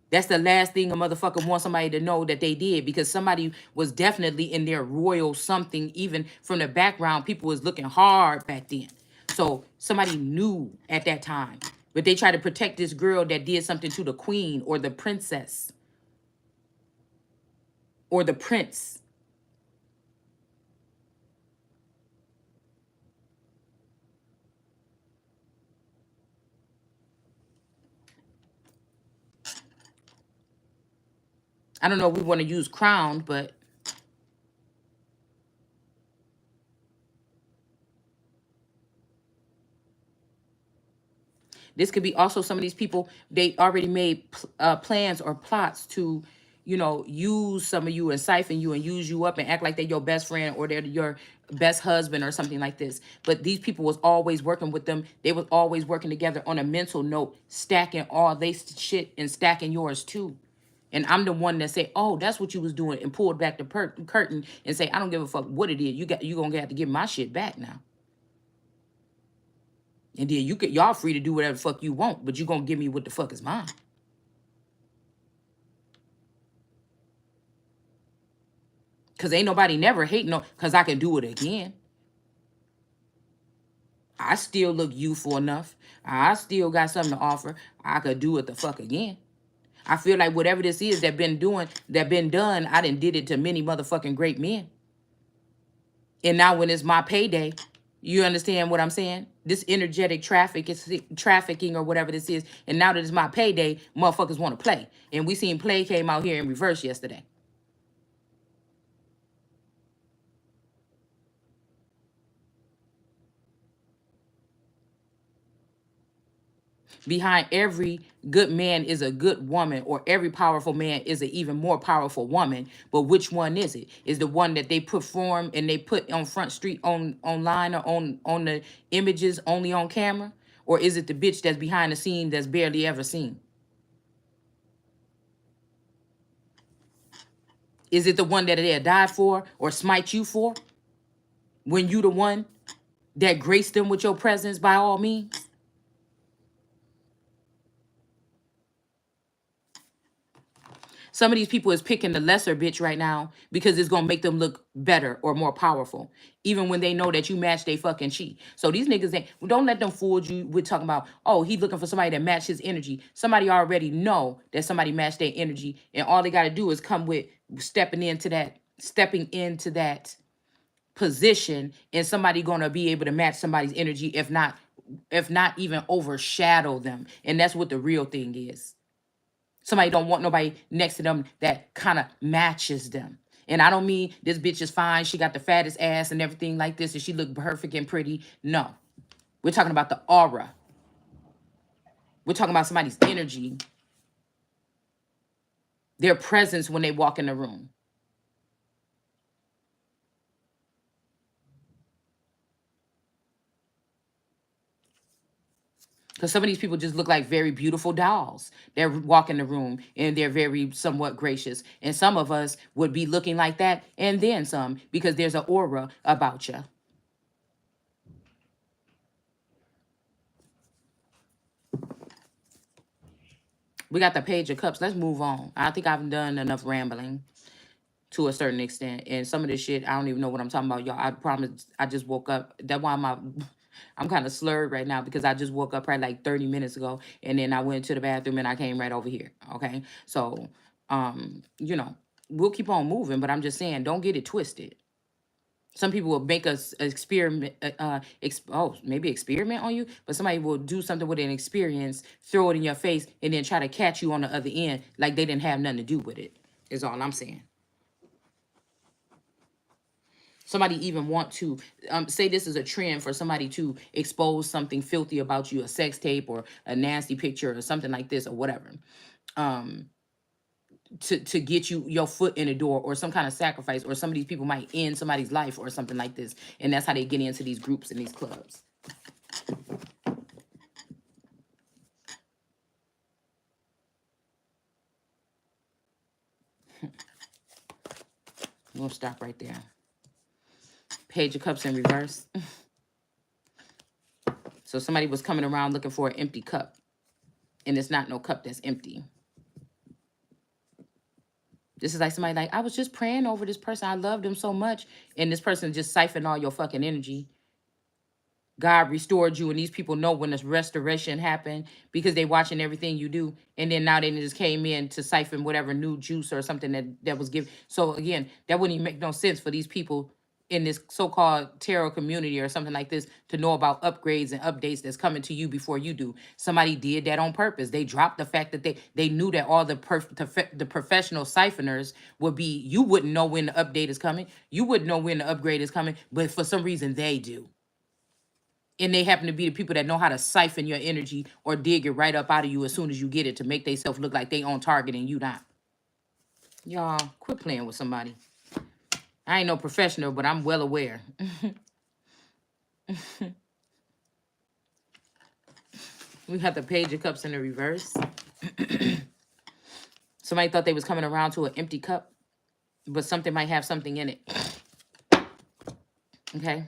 That's the last thing a motherfucker wants somebody to know that they did, because somebody was definitely in their royal something. Even from the background, people was looking hard back then. So somebody knew at that time, but they tried to protect this girl that did something to the queen or the princess or the prince. I don't know if we want to use crowned, but this could be also some of these people, they already made plans or plots to, use some of you and siphon you and use you up and act like they're your best friend or they're your best husband or something like this. But these people was always working with them. They was always working together on a mental note, stacking all they shit and stacking yours too. And I'm the one that say, "Oh, that's what you was doing," and pulled back the curtain and say, "I don't give a fuck what it is. You gonna have to give my shit back now." And then y'all free to do whatever the fuck you want, but you gonna give me what the fuck is mine. Cause ain't nobody never hating no, cause I can do it again. I still look youthful enough. I still got something to offer. I could do it the fuck again. I feel like whatever this is that been done, I done did it to many motherfucking great men. And now when it's my payday, you understand what I'm saying? This energetic trafficking or whatever this is. And now that it's my payday, motherfuckers want to play. And we seen play came out here in reverse yesterday. Behind every good man is a good woman, or every powerful man is an even more powerful woman. But which one is it? Is the one that they perform and they put on front street online or on the images only on camera? Or is it the bitch that's behind the scene that's barely ever seen? Is it the one that they'll die for or smite you for when you the one that graced them with your presence by all means? Some of these people is picking the lesser bitch right now because it's gonna make them look better or more powerful, even when they know that you match they fucking chi. So these niggas ain't. Don't let them fool you. We're talking about, oh, he looking for somebody that match his energy. Somebody already know that somebody match their energy, and all they gotta do is come with stepping into that position, and somebody gonna be able to match somebody's energy, if not even overshadow them. And that's what the real thing is. Somebody don't want nobody next to them that kind of matches them. And I don't mean this bitch is fine, she got the fattest ass and everything like this, and she look perfect and pretty. No. We're talking about the aura. We're talking about somebody's energy, their presence when they walk in the room. Because some of these people just look like very beautiful dolls. They walk in the room and they're very somewhat gracious. And some of us would be looking like that and then some, because there's an aura about you. We got the Page of Cups. Let's move on. I think I've done enough rambling to a certain extent. And some of this shit, I don't even know what I'm talking about, y'all. I promise I just woke up. That's why I'm kind of slurred right now, because I just woke up probably like 30 minutes ago, and then I went to the bathroom and I came right over here. Okay. So you know, we'll keep on moving, but I'm just saying, don't get it twisted. Some people will make us experiment, maybe experiment on you, but somebody will do something with an experience, throw it in your face, and then try to catch you on the other end like they didn't have nothing to do with it, is all I'm saying. Somebody even want to say this is a trend for somebody to expose something filthy about you, a sex tape or a nasty picture or something like this or whatever, um, to get you your foot in the door, or some kind of sacrifice, or some of these people might end somebody's life or something like this. And that's how they get into these groups and these clubs. We'll stop right there. Page of Cups in reverse. So somebody was coming around looking for an empty cup, and it's not no cup that's empty. This is like somebody like, I was just praying over this person. I loved them so much. And this person just siphoned all your fucking energy. God restored you, and these people know when this restoration happened because they watching everything you do. And then now they just came in to siphon whatever new juice or something that was given. So again, that wouldn't even make no sense for these people in this so-called tarot community or something like this to know about upgrades and updates that's coming to you before you do. Somebody did that on purpose. They dropped the fact that they knew that all the professional siphoners would be, you wouldn't know when the update is coming. You wouldn't know when the upgrade is coming, but for some reason they do. And they happen to be the people that know how to siphon your energy or dig it right up out of you as soon as you get it to make themselves look like they on target and you not. Y'all, quit playing with somebody. I ain't no professional, but I'm well aware. We got the Page of Cups in the reverse. Somebody thought they was coming around to an empty cup, but something might have something in it. Okay?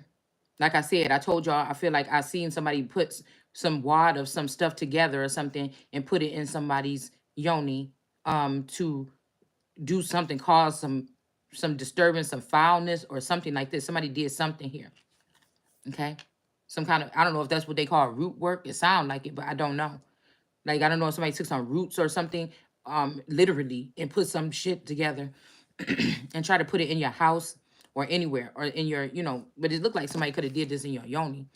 Like I said, I told y'all, I feel like I seen somebody put some wad of some stuff together or something and put it in somebody's yoni to do something, cause some disturbance, some foulness or something like this. Somebody did something here. Okay? Some kind of, I don't know if that's what they call root work. It sounds like it, but I don't know. Like, I don't know if somebody took some roots or something, literally, and put some shit together and try to put it in your house or anywhere or in your, but it looked like somebody could have did this in your yoni.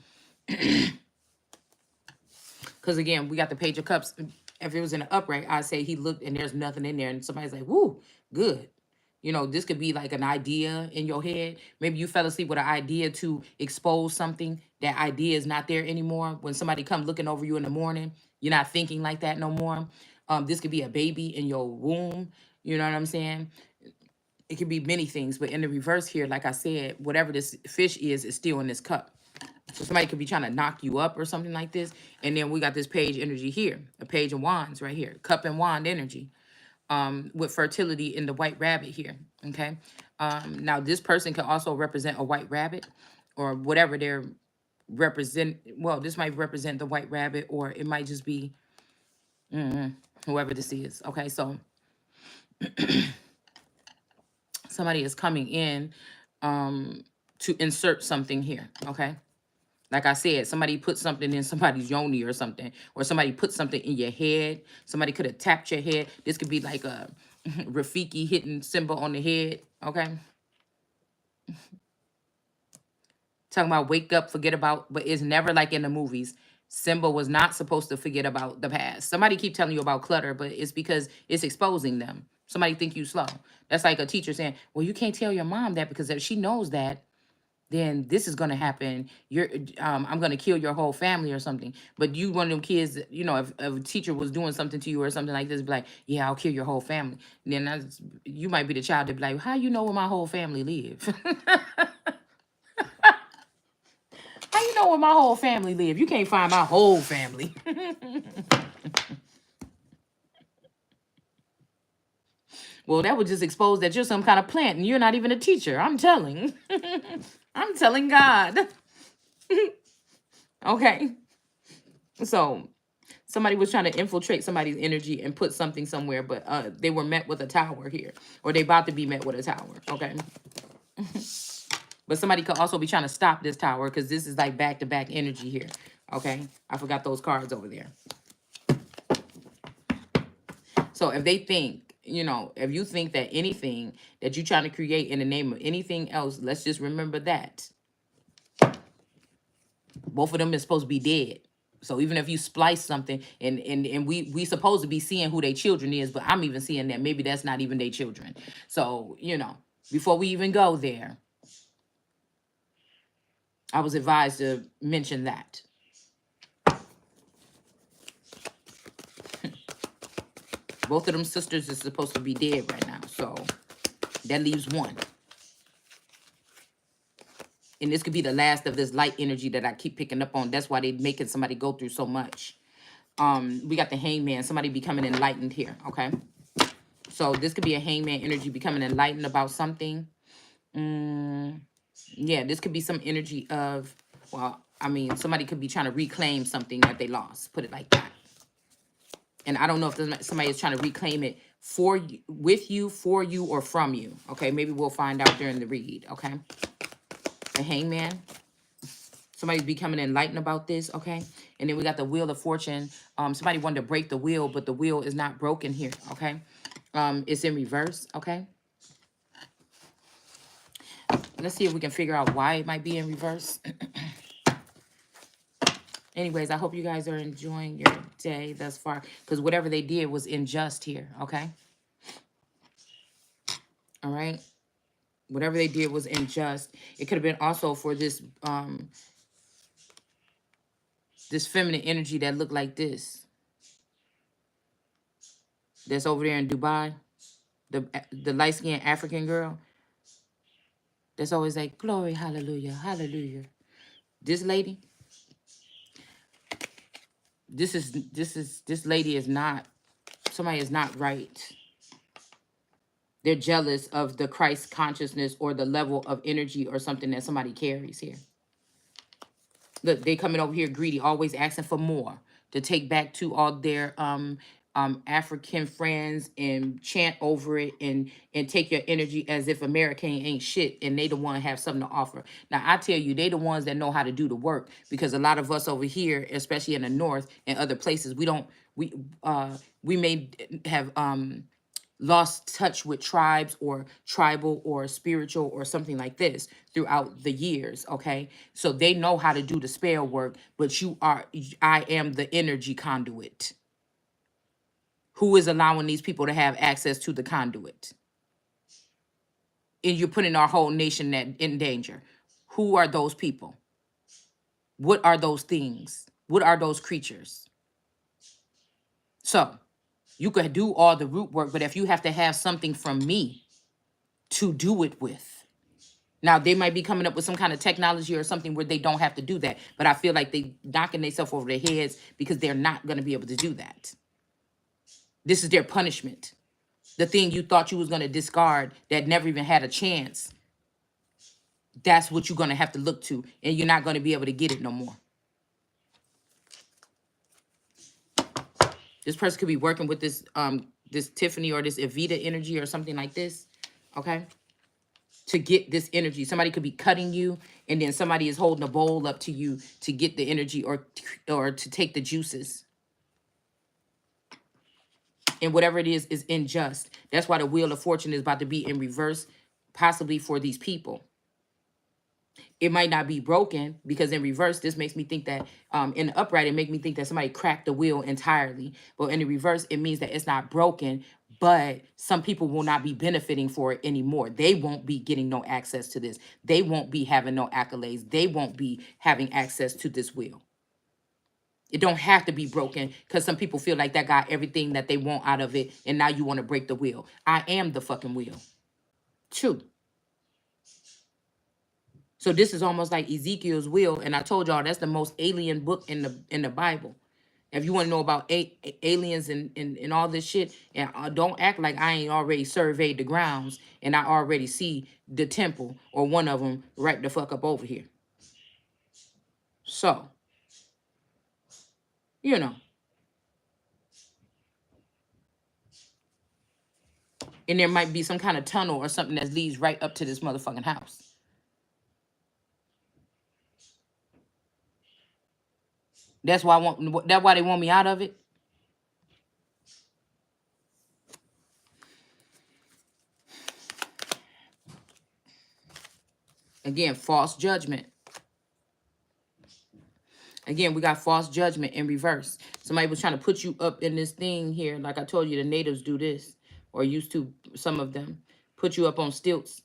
Because again, we got the Page of Cups. If it was in an upright, I'd say he looked and there's nothing in there. And somebody's like, woo, good. This could be like an idea in your head. Maybe you fell asleep with an idea to expose something. That idea is not there anymore. When somebody come looking over you in the morning, you're not thinking like that no more. This could be a baby in your womb. You know what I'm saying? It could be many things. But in the reverse here, like I said, whatever this fish is still in this cup. So somebody could be trying to knock you up or something like this. And then we got this page energy here. A Page of Wands right here. Cup and wand energy. With fertility in the white rabbit here. Okay. Now this person can also represent a white rabbit or whatever they're represent. Well, this might represent the white rabbit, or it might just be whoever this is. Okay. So somebody is coming in to insert something here. Okay. Like I said, somebody put something in somebody's yoni or something, or somebody put something in your head. Somebody could have tapped your head. This could be like a Rafiki hitting symbol on the head, okay? Talking about wake up, forget about, but it's never like in the movies. Simba was not supposed to forget about the past. Somebody keep telling you about clutter, but it's because it's exposing them. Somebody think you slow. That's like a teacher saying, well, you can't tell your mom that because if she knows that, then this is gonna happen. I'm gonna kill your whole family or something. But you one of them kids, if a teacher was doing something to you or something like this, be like, yeah, I'll kill your whole family. Then you might be the child that be like, how you know where my whole family live? How you know where my whole family live? You can't find my whole family. Well, that would just expose that you're some kind of plant and you're not even a teacher. I'm telling. I'm telling God. Okay. So somebody was trying to infiltrate somebody's energy and put something somewhere, but they were met with a tower here, or they about to be met with a tower. Okay. But somebody could also be trying to stop this tower because this is like back-to-back energy here. Okay. I forgot those cards over there. So if they think, if you think that anything that you're trying to create in the name of anything else, let's just remember that both of them is supposed to be dead. So even if you splice something and we supposed to be seeing who their children is, but I'm even seeing that maybe that's not even their children. So, before we even go there, I was advised to mention that. Both of them sisters is supposed to be dead right now. So that leaves one. And this could be the last of this light energy that I keep picking up on. That's why they're making somebody go through so much. We got the hangman. Somebody becoming enlightened here, okay? So this could be a hangman energy becoming enlightened about something. Yeah, this could be some energy of, somebody could be trying to reclaim something that they lost. Put it like that. And I don't know if somebody is trying to reclaim it for you, with you, for you, or from you. Okay, maybe we'll find out during the read, okay? The hangman. Somebody's becoming enlightened about this, okay? And then we got the wheel of fortune. Somebody wanted to break the wheel, but the wheel is not broken here, okay? It's in reverse, okay? Let's see if we can figure out why it might be in reverse. Anyways, I hope you guys are enjoying your day thus far, because whatever they did was unjust here, okay? All right? Whatever they did was unjust. It could have been also for this this feminine energy that looked like this. That's over there in Dubai. The light-skinned African girl. That's always like, glory, hallelujah, hallelujah. This lady, this lady is not, somebody is not right. They're jealous of the Christ consciousness or the level of energy or something that somebody carries here. Look, they coming over here greedy, always asking for more to take back to all their African friends and chant over it and take your energy as if America ain't shit and they the one have something to offer. Now I tell you, they the ones that know how to do the work, because a lot of us over here, especially in the north and other places, we may have lost touch with tribes or tribal or spiritual or something like this throughout the years, okay? So they know how to do the spell work, but I am the energy conduit. Who is allowing these people to have access to the conduit? And you're putting our whole nation in danger. Who are those people? What are those things? What are those creatures? So you could do all the root work, but if you have to have something from me to do it with, now they might be coming up with some kind of technology or something where they don't have to do that, but I feel like they knocking themselves over their heads because they're not going to be able to do that. This is their punishment. The thing you thought you was going to discard that never even had a chance, that's what you're going to have to look to, and you're not going to be able to get it no more. This person could be working with this Tiffany or this Evita energy or something like this, okay? To get this energy. Somebody could be cutting you, and then somebody is holding a bowl up to you to get the energy or to take the juices. And whatever it is unjust. That's why the wheel of fortune is about to be in reverse, possibly for these people. It might not be broken, because in reverse, this makes me think that in the upright, it make me think that somebody cracked the wheel entirely. But in the reverse, it means that it's not broken, but some people will not be benefiting for it anymore. They won't be getting no access to this. They won't be having no accolades. They won't be having access to this wheel. It don't have to be broken, because some people feel like that got everything that they want out of it, and now you want to break the wheel. I am the fucking wheel. True. So this is almost like Ezekiel's will, and I told y'all that's the most alien book in the Bible. If you want to know about aliens and all this shit, and don't act like I ain't already surveyed the grounds and I already see the temple or one of them right the fuck up over here. So, you know, and there might be some kind of tunnel or something that leads right up to this motherfucking house. That's why that's why they want me out of it. Again, false judgment. Again, we got false judgment in reverse. Somebody was trying to put you up in this thing here. Like I told you, the natives do this, or used to, some of them. Put you up on stilts,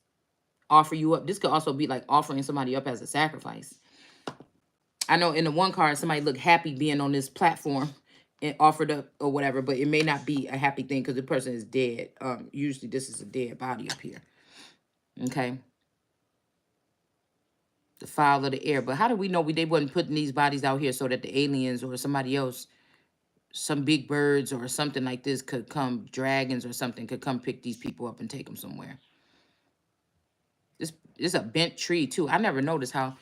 offer you up. This could also be like offering somebody up as a sacrifice. I know in the one card, somebody looked happy being on this platform and offered up or whatever, but it may not be a happy thing because the person is dead. Usually this is a dead body up here. Okay. The fowl of the air. But how do we know they wasn't putting these bodies out here so that the aliens or somebody else, some big birds or something like this could come, dragons or something could come pick these people up and take them somewhere? This is a bent tree too. I never noticed how,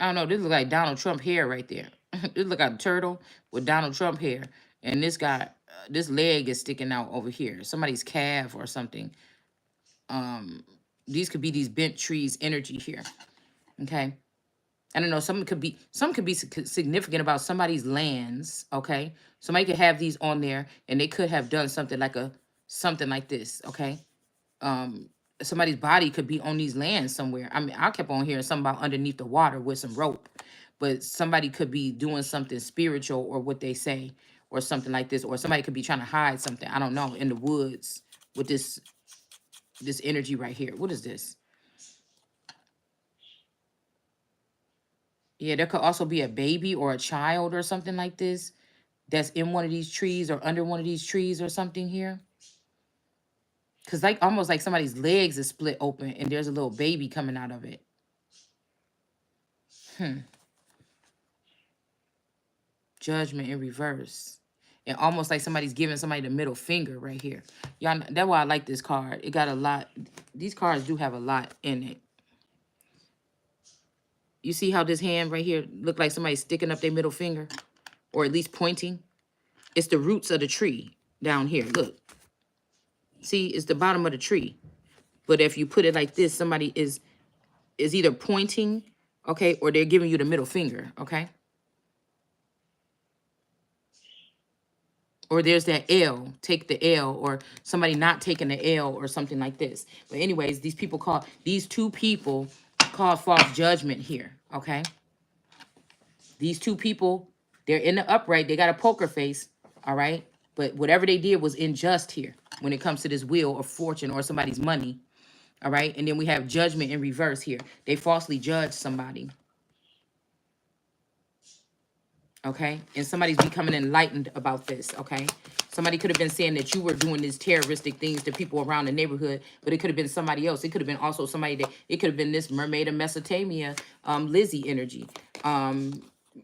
I don't know, this look like Donald Trump hair right there. This look like a turtle with Donald Trump hair. And this guy, this leg is sticking out over here. Somebody's calf or something. These could be these bent trees energy here. Okay. I don't know. Some could be significant about somebody's lands. Okay. Somebody could have these on there and they could have done something like something like this. Okay. Somebody's body could be on these lands somewhere. I mean, I kept on hearing something about underneath the water with some rope, but somebody could be doing something spiritual or what they say or something like this, or somebody could be trying to hide something. I don't know, in the woods with this energy right here. What is this? Yeah, there could also be a baby or a child or something like this that's in one of these trees or under one of these trees or something here. Because like almost like somebody's legs is split open and there's a little baby coming out of it. Judgment in reverse. And almost like somebody's giving somebody the middle finger right here. Y'all, that's why I like this card. It got a lot. These cards do have a lot in it. You see how this hand right here look like somebody's sticking up their middle finger? Or at least pointing? It's the roots of the tree down here. Look. See, it's the bottom of the tree. But if you put it like this, somebody is either pointing, okay, or they're giving you the middle finger, okay? Or there's that L, take the L, or somebody not taking the L or something like this. But anyways, these two people call false judgment here, okay? These two people, they're in the upright. They got a poker face, all right? But whatever they did was unjust here when it comes to this wheel of fortune or somebody's money, all right? And then we have judgment in reverse here. They falsely judged somebody. Okay, and somebody's becoming enlightened about this. Okay, somebody could have been saying that you were doing these terroristic things to people around the neighborhood, but it could have been somebody else. It could have been also somebody that it could have been this mermaid of Mesopotamia, Lizzie energy,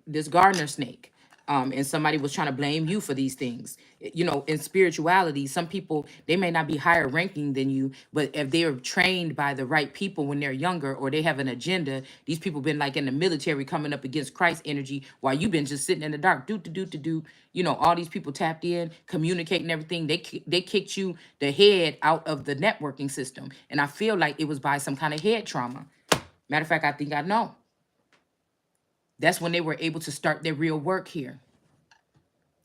this gardener snake. And somebody was trying to blame you for these things. You know, in spirituality, some people, they may not be higher ranking than you, but if they are trained by the right people when they're younger or they have an agenda, these people been like in the military coming up against Christ energy while you've been just sitting in the dark. Do. You know, all these people tapped in, communicating everything. They kicked you the head out of the networking system. And I feel like it was by some kind of head trauma. Matter of fact, I think I know. That's when they were able to start their real work here.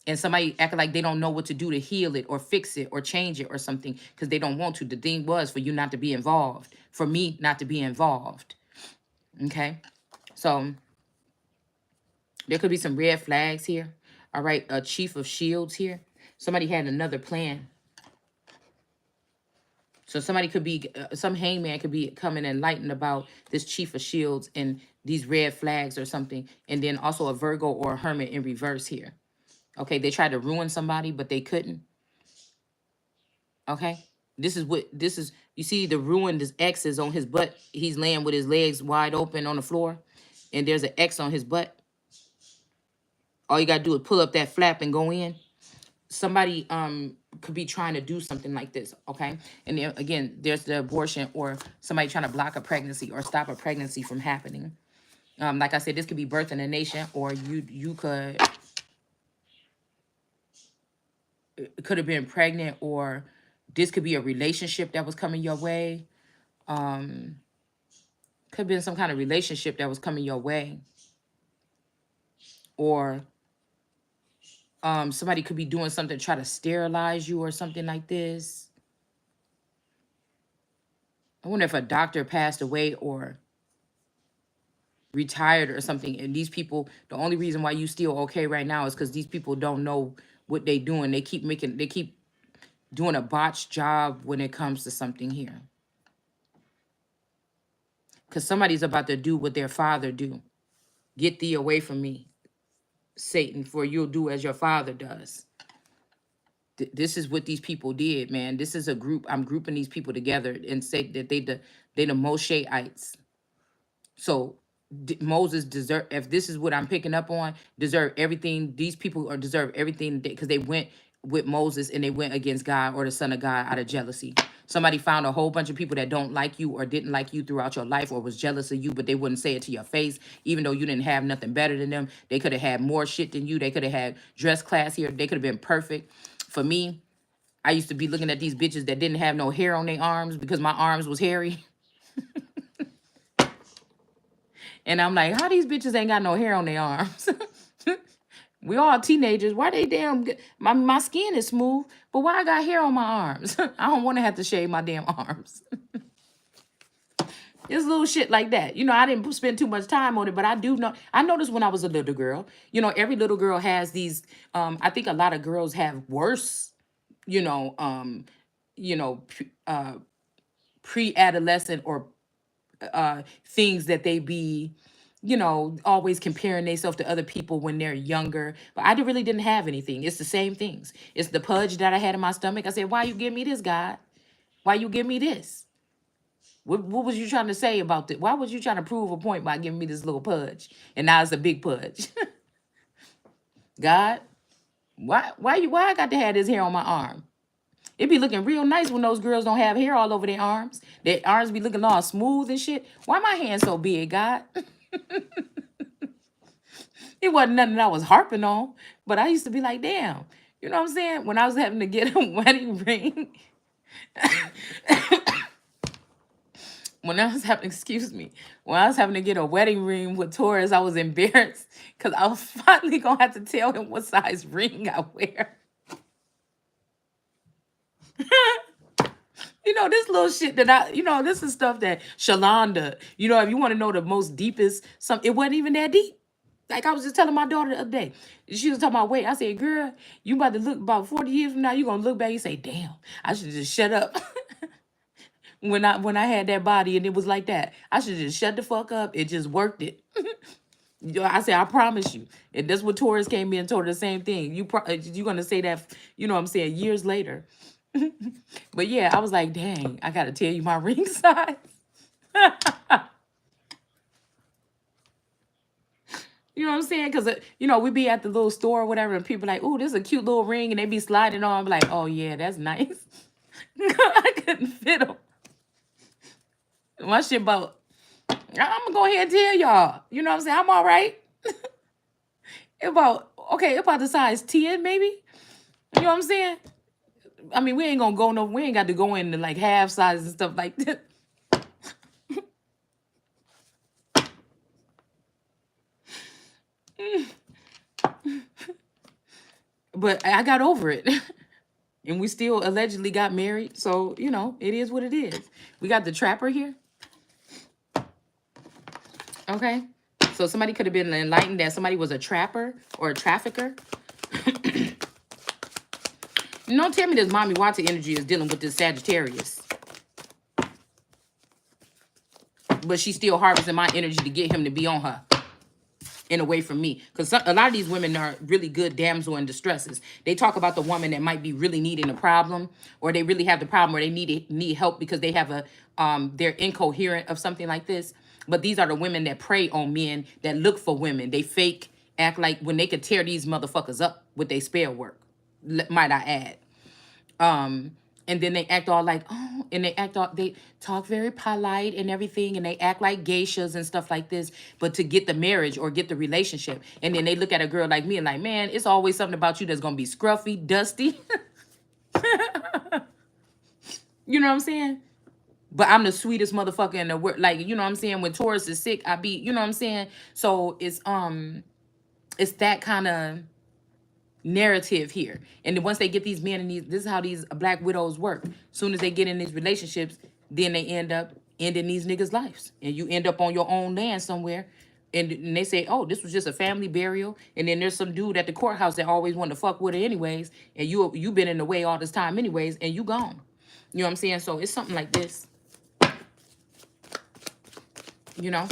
And somebody acting like they don't know what to do to heal it or fix it or change it or something because they don't want to. The thing was for you not to be involved, for me not to be involved. Okay. So there could be some red flags here. All right. A chief of shields here. Somebody had another plan. So somebody could be, some hangman could be coming enlightened about this chief of shields and these red flags or something. And then also a Virgo or a hermit in reverse here. Okay. They tried to ruin somebody, but they couldn't. Okay. This is, you see the ruined X is on his butt. He's laying with his legs wide open on the floor. And there's an X on his butt. All you got to do is pull up that flap and go in. Somebody could be trying to do something like this, okay? And then, again, there's the abortion or somebody trying to block a pregnancy or stop a pregnancy from happening. Like I said, this could be birth in a nation, or you could have been pregnant, or this could be a relationship that was coming your way. Could have been some kind of relationship that was coming your way, or somebody could be doing something to try to sterilize you or something like this. I wonder if a doctor passed away or retired or something, and these people, the only reason why you still okay right now is because these people don't know what they doing. They keep doing a botched job when it comes to something here, because somebody's about to do what their father do. Get thee away from me, Satan, for you'll do as your father does. This is what these people did, man. This is a group. I'm grouping these people together and say that they the Mosheites. So Moses deserve, if this is what I'm picking up on, deserve everything. These people are deserve everything because they went with Moses and they went against God or the Son of God out of jealousy. Somebody found a whole bunch of people that don't like you or didn't like you throughout your life or was jealous of you, but they wouldn't say it to your face, even though you didn't have nothing better than them. They could have had more shit than you. They could have had dress class here. They could have been perfect. For me, I used to be looking at these bitches that didn't have no hair on their arms because my arms was hairy. And I'm like, how these bitches ain't got no hair on their arms? We all teenagers. Why they damn my skin is smooth, but why I got hair on my arms? I don't want to have to shave my damn arms. It's little shit like that. You know, I didn't spend too much time on it, but I do know. I noticed when I was a little girl. You know, every little girl has these. I think a lot of girls have worse. You know, you know, pre-adolescent or things that they be, you know, always comparing themselves to other people when they're younger. But I really didn't have anything. It's the same things. It's the pudge that I had in my stomach. I said, why you give me this, God? Why you give me this? What was you trying to say about this? Why was you trying to prove a point by giving me this little pudge? And now it's a big pudge. God, why I got to have this hair on my arm? It be looking real nice when those girls don't have hair all over their arms. Their arms be looking all smooth and shit. Why my hands so big, God? It wasn't nothing that I was harping on, but I used to be like, damn. You know what I'm saying? When I was having to get a wedding ring, when I was having, excuse me, when I was having to get a wedding ring with Taurus, I was embarrassed because I was finally going to have to tell him what size ring I wear. You know, this little shit that this is stuff that Shalonda, you know, if you want to know the most deepest, it wasn't even that deep. Like I was just telling my daughter the other day. She was talking about weight. I said, girl, you about to look about 40 years from now, you're going to look back and say, damn, I should just shut up. when I had that body and it was like that. I should just shut the fuck up. It just worked it. I said, I promise you. And that's what Taurus came in and told her the same thing. You're going to say that, you know what I'm saying, years later. But yeah, I was like, dang, I got to tell you my ring size. You know what I'm saying? Because, you know, we be at the little store or whatever, and people like, oh, this is a cute little ring, and they be sliding on. I'm like, oh, yeah, that's nice. I couldn't fit them. My shit about, I'm going to go ahead and tell y'all. You know what I'm saying? I'm all right. About the size 10, maybe? You know what I'm saying? I mean, we ain't got to go into like half sizes and stuff like that. But I got over it. And we still allegedly got married. So, it is what it is. We got the trapper here. Okay. So somebody could have been enlightened that somebody was a trapper or a trafficker. Don't tell me this mommy Wata energy is dealing with this Sagittarius. But she's still harvesting my energy to get him to be on her and away from me. Because a lot of these women are really good damsel in distresses. They talk about the woman that might be really needing a problem, or they really have the problem where they need help because they have they're incoherent of something like this. But these are the women that prey on men, that look for women. They fake, act like when they could tear these motherfuckers up with their spell work, might I add. And then they act all like, oh, and they talk very polite and everything, and they act like geishas and stuff like this, but to get the marriage or get the relationship. And then they look at a girl like me and like, man, it's always something about you that's gonna be scruffy, dusty. You know what I'm saying? But I'm the sweetest motherfucker in the world. Like, you know what I'm saying? When Taurus is sick, I be, you know what I'm saying? So it's that kind of narrative here. And then once they get these men in these, this is how these black widows work. As soon as they get in these relationships, then they end up ending these niggas' lives. And you end up on your own land somewhere. And they say, oh, this was just a family burial. And then there's some dude at the courthouse that always wanted to fuck with her anyways. And you been in the way all this time anyways, and you gone. You know what I'm saying? So it's something like this. You know?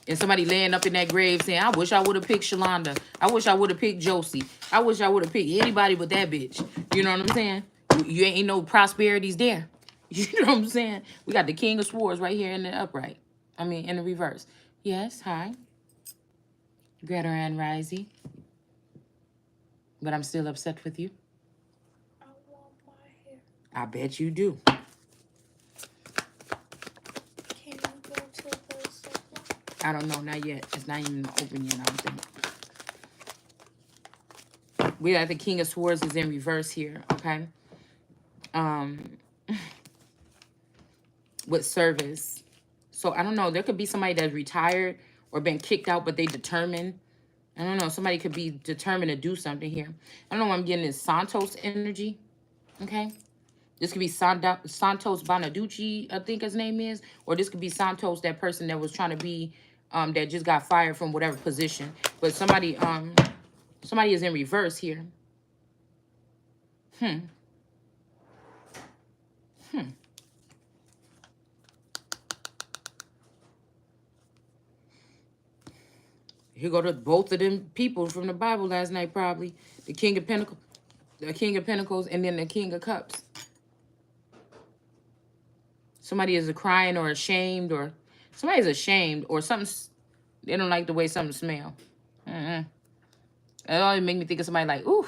And somebody laying up in that grave saying, I wish I would have picked Shalonda. I wish I would have picked Josie. I wish I would have picked anybody but that bitch. You know what I'm saying? You ain't no prosperities there. You know what I'm saying? We got the King of Swords right here in the upright. I mean, in the reverse. Yes, hi. Greta and Risey. But I'm still upset with you. I want my hair. I bet you do. Can you go to the second? I don't know, not yet. It's not even open yet, I don't think. We got the King of Swords is in reverse here, okay? With service. So I don't know. There could be somebody that's retired or been kicked out, but they determined. I don't know. Somebody could be determined to do something here. I don't know what I'm getting is Santos energy. Okay. This could be Santos Bonaducci, I think his name is. Or this could be Santos, that person that was trying to be, that just got fired from whatever position. But somebody is in reverse here. Here go to both of them people from the Bible last night, probably. The King of Pentacles, and then the King of Cups. Somebody is crying or ashamed, or somebody's ashamed, or something. They don't like the way something smell. It always make me think of somebody like, ooh.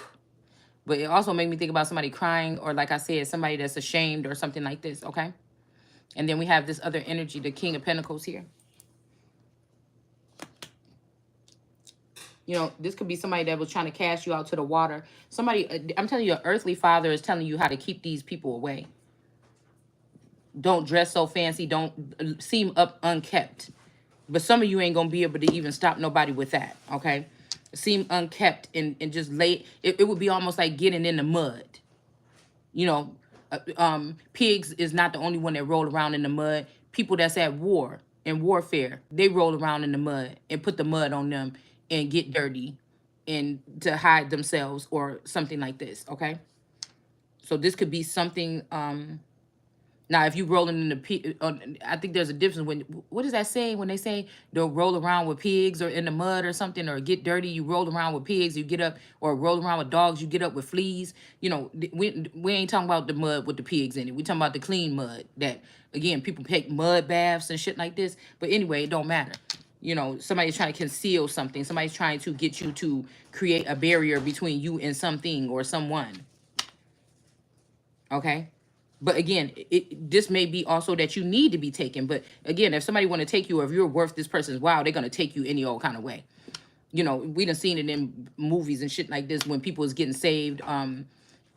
But it also make me think about somebody crying, or like I said, somebody that's ashamed or something like this, okay? And then we have this other energy, the King of Pentacles here. You know, this could be somebody that was trying to cast you out to the water. Somebody, I'm telling you, your earthly father is telling you how to keep these people away. Don't dress so fancy. Don't seem unkept. But some of you ain't going to be able to even stop nobody with that, okay? Seem unkept and just lay. It would be almost like getting in the mud. You know, pigs is not the only one that roll around in the mud. People that's at war and warfare, they roll around in the mud and put the mud on them and get dirty and to hide themselves or something like this, okay? So this could be something, now if you rolling in the pig, I think there's a difference when, what does that say when they say they'll roll around with pigs or in the mud or something, or get dirty, you roll around with pigs, you get up, or roll around with dogs, you get up with fleas. You know, we ain't talking about the mud with the pigs in it. We talking about the clean mud that, again, people take mud baths and shit like this. But anyway, it don't matter. You know, somebody's trying to conceal something. Somebody's trying to get you to create a barrier between you and something or someone. Okay? But again, this may be also that you need to be taken. But again, if somebody want to take you, or if you're worth this person's while, they're going to take you any old kind of way. You know, we done seen it in movies and shit like this when people is getting saved. I'm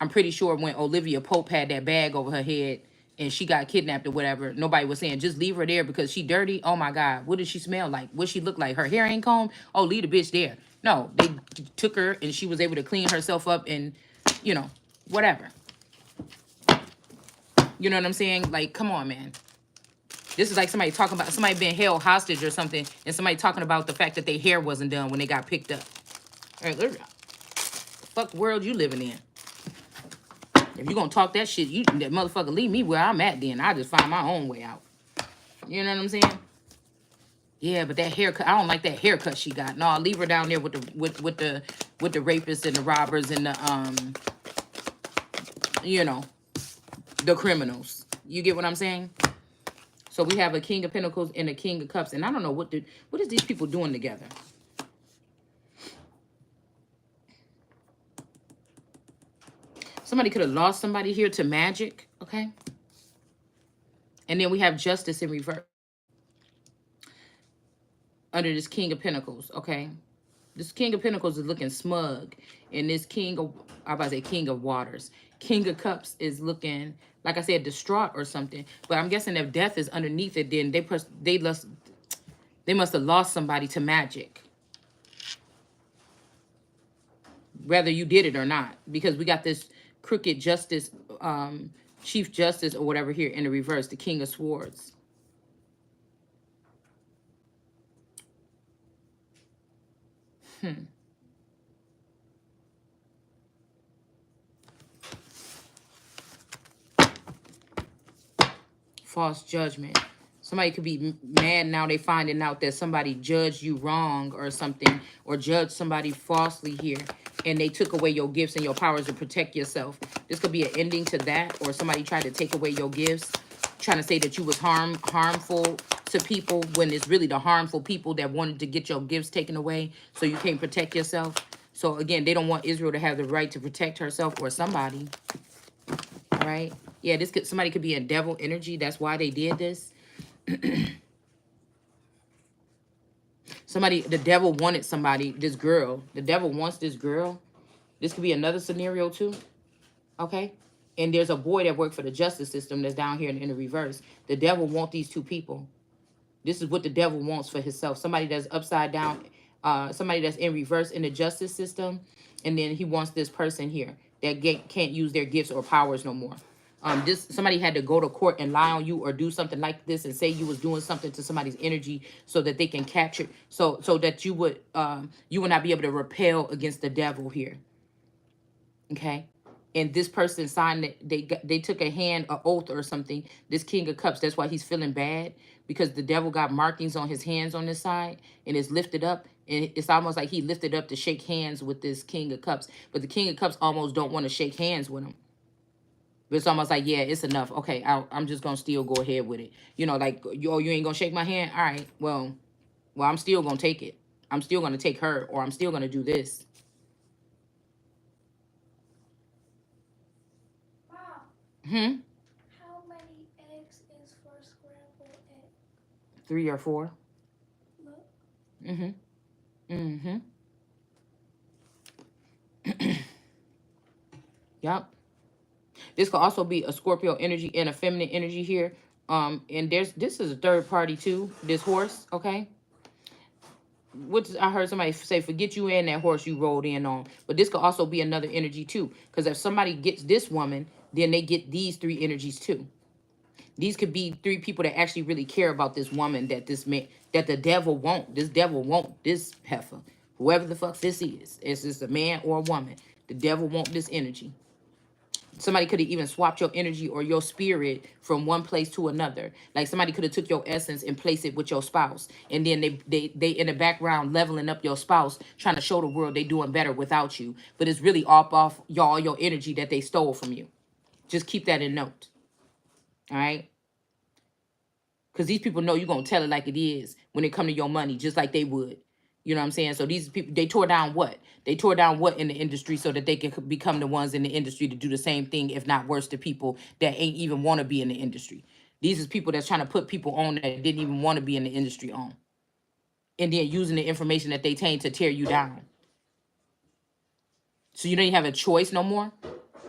pretty sure when Olivia Pope had that bag over her head and she got kidnapped or whatever, nobody was saying, just leave her there because she dirty. Oh my God, what does she smell like? What she look like? Her hair ain't combed? Oh, leave the bitch there. No, they took her and she was able to clean herself up and, you know, whatever. You know what I'm saying? Like, come on, man. This is like somebody talking about somebody being held hostage or something, and somebody talking about the fact that their hair wasn't done when they got picked up. All right, look, fuck world you living in. If you gonna talk that shit, you that motherfucker leave me where I'm at. Then I just find my own way out. You know what I'm saying? Yeah, but that haircut, I don't like that haircut she got. No, I'll leave her down there with the with the rapists and the robbers and the you know, the criminals. You get what I'm saying? So we have a King of Pentacles and a King of Cups, and I don't know what is these people doing together. Somebody could have lost somebody here to magic, okay? And then we have Justice in reverse under this King of Pentacles, okay? This King of Pentacles is looking smug, and this King of, I about to say King of Waters. King of Cups is looking, like I said, distraught or something. But I'm guessing if death is underneath it, then they must have lost somebody to magic, whether you did it or not, because we got this crooked justice, Chief Justice or whatever here in the reverse, the King of Swords. False judgment. Somebody could be mad now they finding out that somebody judged you wrong or something, or judged somebody falsely here, and they took away your gifts and your powers to protect yourself. This could be an ending to that, or somebody tried to take away your gifts, trying to say that you was harmful to people when it's really the harmful people that wanted to get your gifts taken away so you can't protect yourself. So again, they don't want Israel to have the right to protect herself or somebody. All right. Yeah, somebody could be a devil energy. That's why they did this. Somebody, the devil wanted somebody, this girl. The devil wants this girl. This could be another scenario too. Okay. And there's a boy that worked for the justice system that's down here in the reverse. The devil wants these two people. This is what the devil wants for himself. Somebody that's upside down, somebody that's in reverse in the justice system. And then he wants this person here that can't use their gifts or powers no more. Somebody had to go to court and lie on you or do something like this and say you was doing something to somebody's energy so that they can capture, so that you would not be able to repel against the devil here. Okay. And this person signed that they took an oath or something. This King of Cups, that's why he's feeling bad, because the devil got markings on his hands on this side and it's lifted up, and it's almost like he lifted up to shake hands with this King of Cups, but the King of Cups almost don't want to shake hands with him. But it's almost like, yeah, it's enough. Okay, I'm just gonna still go ahead with it. You know, like, you ain't gonna shake my hand. All right, well, I'm still gonna take it. I'm still gonna take her, or I'm still gonna do this. Mom, Hmm. how many eggs is for a scrambled egg? 3 or 4. Look. Mm-hmm. Mm-hmm. Yep. This could also be a Scorpio energy and a feminine energy here. And this is a third party too. This horse, okay. I heard somebody say, forget you and that horse you rode in on. But this could also be another energy too. Because if somebody gets this woman, then they get these 3 energies too. These could be 3 people that actually really care about this woman that this man, that the devil won't. This devil won't this heifer. Whoever the fuck this is. It's just a man or a woman. The devil won't this energy. Somebody could have even swapped your energy or your spirit from one place to another. Like somebody could have took your essence and placed it with your spouse. And then they in the background leveling up your spouse, trying to show the world they doing better without you. But it's really off y'all your energy that they stole from you. Just keep that in note. All right. Because these people know you're going to tell it like it is when it come to your money, just like they would. You know what I'm saying? So these people, they tore down what? They tore down what in the industry so that they can become the ones in the industry to do the same thing, if not worse, to people that ain't even want to be in the industry. These is people that's trying to put people on that didn't even want to be in the industry on. And then using the information that they taint to tear you down. So you don't even have a choice no more.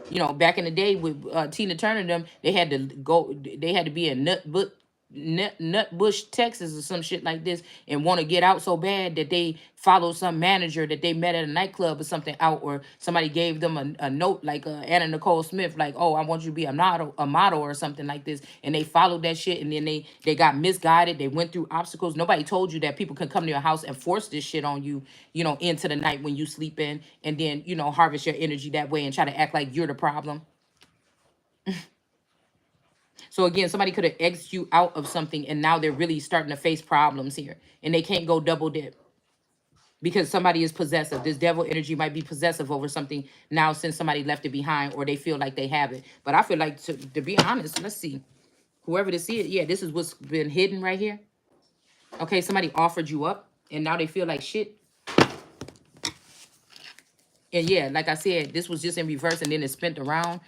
You know, back in the day with Tina Turner, them, they had to be a nut book. Nutbush, Texas, or some shit like this, and want to get out so bad that they follow some manager that they met at a nightclub or something out, or somebody gave them a note like Anna Nicole Smith, like, oh, I want you to be a model or something like this, and they followed that shit, and then they got misguided. They went through obstacles. Nobody told you that people can come to your house and force this shit on you, into the night when you sleep in, and then harvest your energy that way and try to act like you're the problem. So again, somebody could have exited you out of something, and now they're really starting to face problems here, and they can't go double dip because somebody is possessive. This devil energy might be possessive over something now since somebody left it behind, or they feel like they have it. But I feel like, to be honest, let's see, whoever this is, yeah, this is what's been hidden right here. Okay, somebody offered you up, and now they feel like shit. And yeah, like I said, this was just in reverse, and then it's spent around.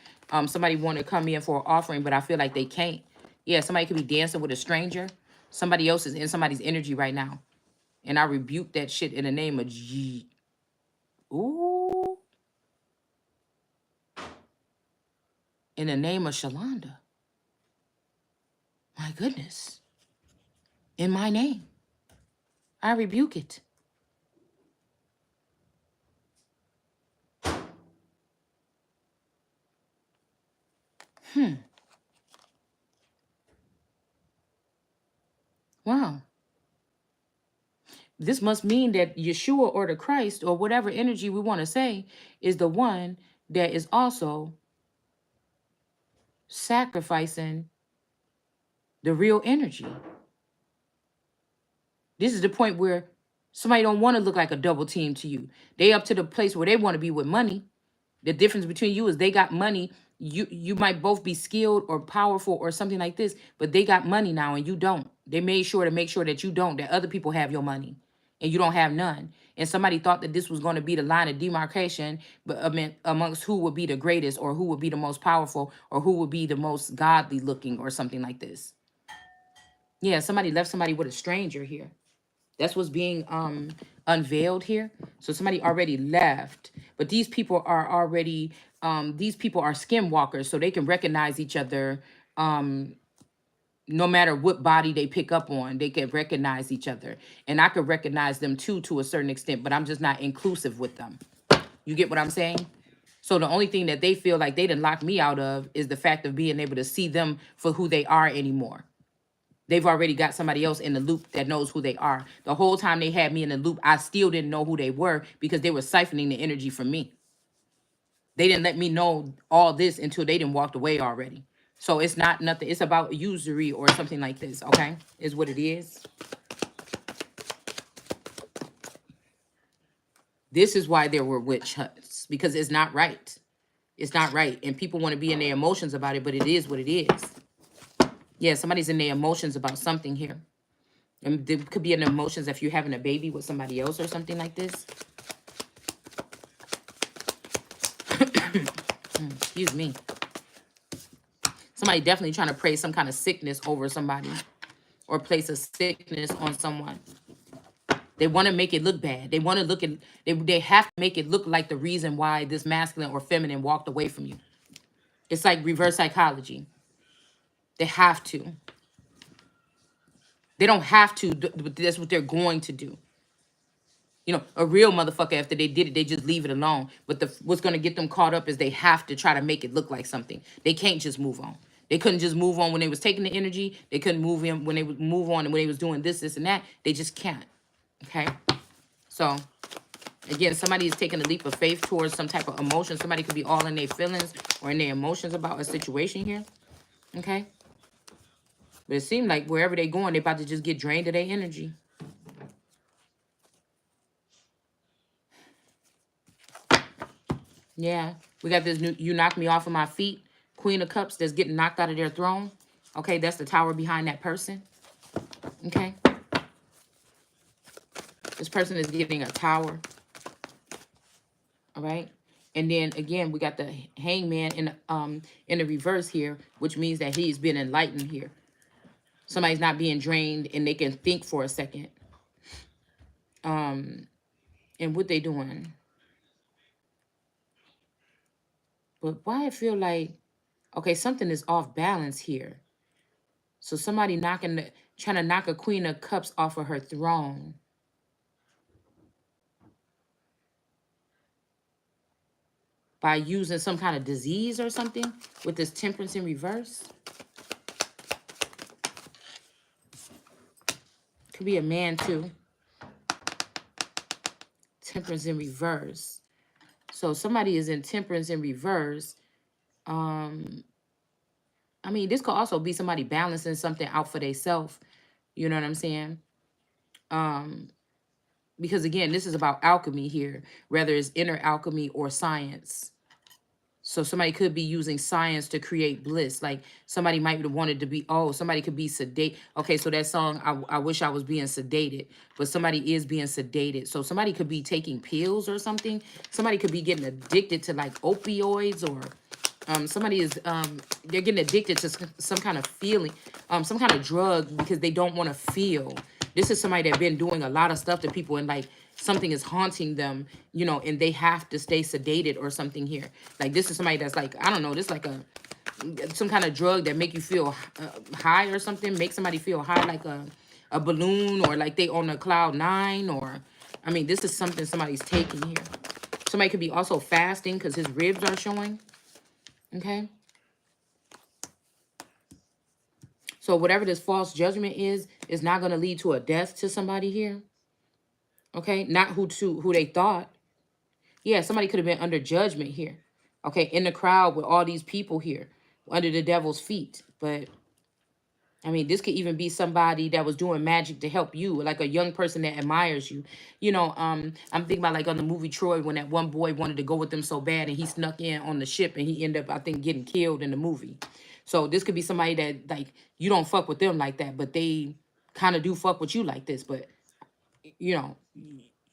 Somebody want to come in for an offering, but I feel like they can't. Yeah, somebody could be dancing with a stranger. Somebody else is in somebody's energy right now, and I rebuke that shit in the name of G. Ooh, in the name of Shalonda. My goodness, in my name, I rebuke it. Wow. This must mean that Yeshua or the Christ or whatever energy we want to say is the one that is also sacrificing the real energy. This is the point where somebody don't want to look like a double team to you. They up to the place where they want to be with money. The difference between you is they got money. You might both be skilled or powerful or something like this, but they got money now and you don't. They made sure to make sure that you don't, that other people have your money and you don't have none. And somebody thought that this was going to be the line of demarcation, but amongst who would be the greatest or who would be the most powerful or who would be the most godly looking or something like this. Yeah, somebody left somebody with a stranger here. That's what's being unveiled here. So somebody already left, but these people are already these people are skinwalkers, so they can recognize each other. No matter what body they pick up on, they can recognize each other, and I could recognize them too to a certain extent, but I'm just not inclusive with them. You get what I'm saying? So the only thing that they feel like they didn't lock me out of is the fact of being able to see them for who they are anymore. They've already got somebody else in the loop that knows who they are. The whole time they had me in the loop, I still didn't know who they were because they were siphoning the energy from me. They didn't let me know all this until they didn't walked away already. So it's not nothing. It's about usury or something like this, okay? Is what it is. This is why there were witch hunts, because it's not right. It's not right. And people want to be in their emotions about it, but it is what it is. Yeah, somebody's in their emotions about something here. And there could be an emotions if you're having a baby with somebody else or something like this. Excuse me. Somebody definitely trying to pray some kind of sickness over somebody or place a sickness on someone. They want to make it look bad. They want to look at they have to make it look like the reason why this masculine or feminine walked away from you. It's like reverse psychology. They have to. They don't have to, but that's what they're going to do. A real motherfucker, after they did it, they just leave it alone. But what's going to get them caught up is they have to try to make it look like something. They can't just move on. They couldn't just move on when they was taking the energy. They couldn't move in when they would move on and when they was doing this, and that. They just can't. Okay? So, again, somebody is taking a leap of faith towards some type of emotion. Somebody could be all in their feelings or in their emotions about a situation here. Okay? But it seemed like wherever they going, they about to just get drained of their energy. Yeah, we got this new, you knocked me off of my feet. Queen of Cups that's getting knocked out of their throne. Okay, that's the tower behind that person. Okay. This person is getting a tower. All right. And then again, we got the hangman in the reverse here, which means that he's been enlightened here. Somebody's not being drained and they can think for a second. And what they doing. But why I feel like, okay, something is off balance here. So somebody trying to knock a Queen of Cups off of her throne by using some kind of disease or something with this Temperance in reverse. Could be a man too. Temperance in reverse. So somebody is in Temperance in reverse. Um, I mean, this could also be somebody balancing something out for themselves. You know what I'm saying? Um, because again, this is about alchemy here, whether it's inner alchemy or science. So somebody could be using science to create bliss. Like somebody might have wanted to be, oh, somebody could be sedate. Okay, so that song, I wish I was being sedated, but somebody is being sedated. So somebody could be taking pills or something. Somebody could be getting addicted to like opioids, or somebody is they're getting addicted to some kind of feeling, some kind of drug because they don't want to feel. This is somebody that been doing a lot of stuff to people, and like something is haunting them, you know, and they have to stay sedated or something here. Like this is somebody that's like, I don't know, this like a some kind of drug that make you feel high or something, make somebody feel high like a balloon, or like they on a cloud nine, or I mean, this is something somebody's taking here. Somebody could be also fasting because his ribs are showing. Okay. So whatever this false judgment is not going to lead to a death to somebody here. Okay, not who they thought. Yeah, somebody could have been under judgment here. Okay, in the crowd with all these people here under the devil's feet. But I mean, this could even be somebody that was doing magic to help you, like a young person that admires you. You know, I'm thinking about like on the movie Troy when that one boy wanted to go with them so bad and he snuck in on the ship and he ended up, I think, getting killed in the movie. So this could be somebody that like you don't fuck with them like that, but they kind of do fuck with you like this. But you know,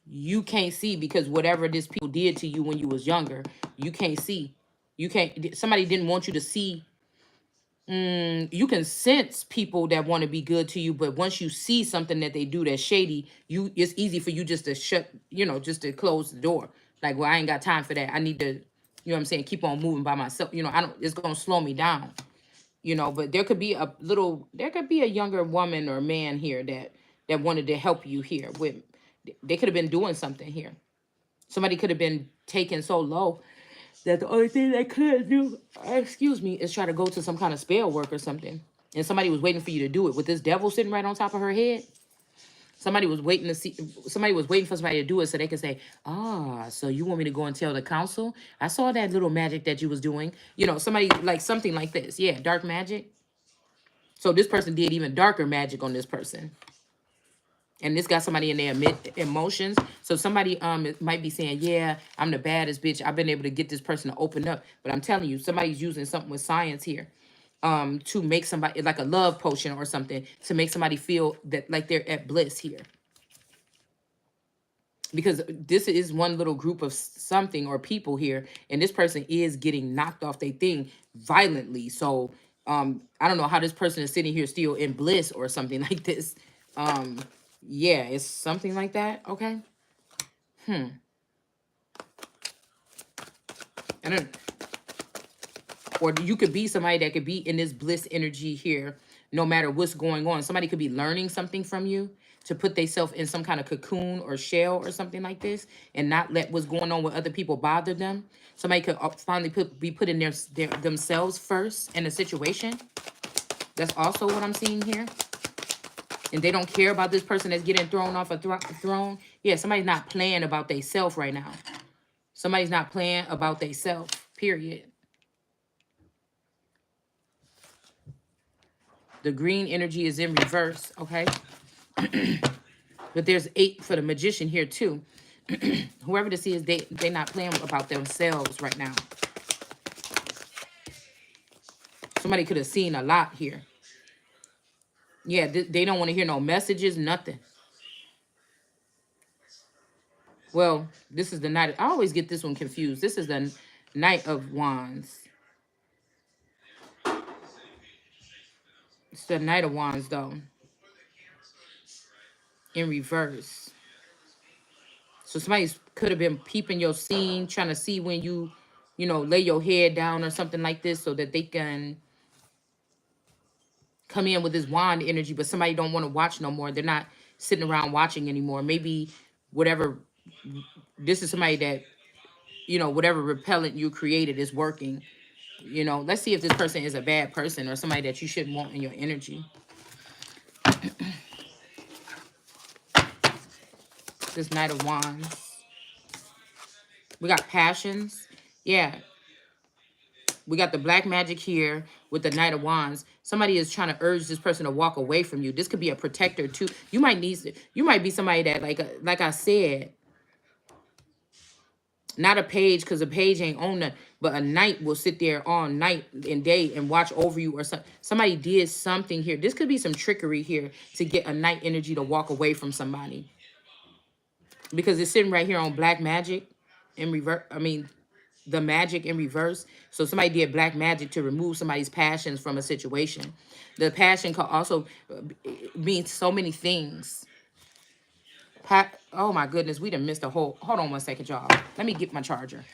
you can't see because whatever this people did to you when you was younger, you can't see. You can't. Somebody didn't want you to see. You can sense people that want to be good to you, but once you see something that they do that's shady, it's easy for you just to shut, you know, just to close the door. Like, well, I ain't got time for that. I need to, you know what I'm saying, keep on moving by myself. You know, I don't. It's gonna slow me down. You know, but there could be a younger woman or man here that wanted to help you here with. They could have been doing something here. Somebody could have been taken so low that the only thing they could do, excuse me, is try to go to some kind of spell work or something. And somebody was waiting for you to do it with this devil sitting right on top of her head. Somebody was waiting to see. Somebody was waiting for somebody to do it so they could say, "Ah, so you want me to go and tell the council? I saw that little magic that you was doing. You know, somebody like something like this. Yeah, dark magic. So this person did even darker magic on this person." And this got somebody in their emotions. So somebody might be saying, yeah, I'm the baddest bitch. I've been able to get this person to open up. But I'm telling you, somebody's using something with science here to make somebody like a love potion or something to make somebody feel that like they're at bliss here. Because this is one little group of something or people here, and this person is getting knocked off their thing violently. So I don't know how this person is sitting here still in bliss or something like this. Yeah, it's something like that. Okay. I don't, or you could be somebody that could be in this bliss energy here, no matter what's going on. Somebody could be learning something from you to put themselves in some kind of cocoon or shell or something like this, and not let what's going on with other people bother them. Somebody could finally be putting themselves first in a situation. That's also what I'm seeing here. And they don't care about this person that's getting thrown off a throne. Yeah, somebody's not playing about they self right now. Somebody's not playing about they self, period. The green energy is in reverse, okay? But there's 8 for the magician here too. Whoever this is, they not playing about themselves right now. Somebody could have seen a lot here. Yeah, they don't want to hear no messages, nothing. Well, this is the Knight. I always get this one confused. This is the Knight of Wands. It's the Knight of Wands, though, in reverse. So somebody could have been peeping your scene, trying to see when you know, lay your head down or something like this so that they can come in with this wand energy, but somebody don't want to watch no more. They're not sitting around watching anymore. Maybe whatever, this is somebody that, whatever repellent you created is working. Let's see if this person is a bad person or somebody that you shouldn't want in your energy. This Knight of Wands. We got passions. Yeah. We got the black magic here with the Knight of Wands. Somebody is trying to urge this person to walk away from you. This could be a protector too. You might be somebody that, like I said, not a page, because a page ain't on that, but a knight will sit there all night and day and watch over you, or somebody did something here. This could be some trickery here to get a knight energy to walk away from somebody, because it's sitting right here on black magic in reverse. I mean, the magic in reverse. So somebody did black magic to remove somebody's passions from a situation. The passion could also mean so many things. Oh my goodness, we done missed a whole. Hold on one second, y'all. Let me get my charger.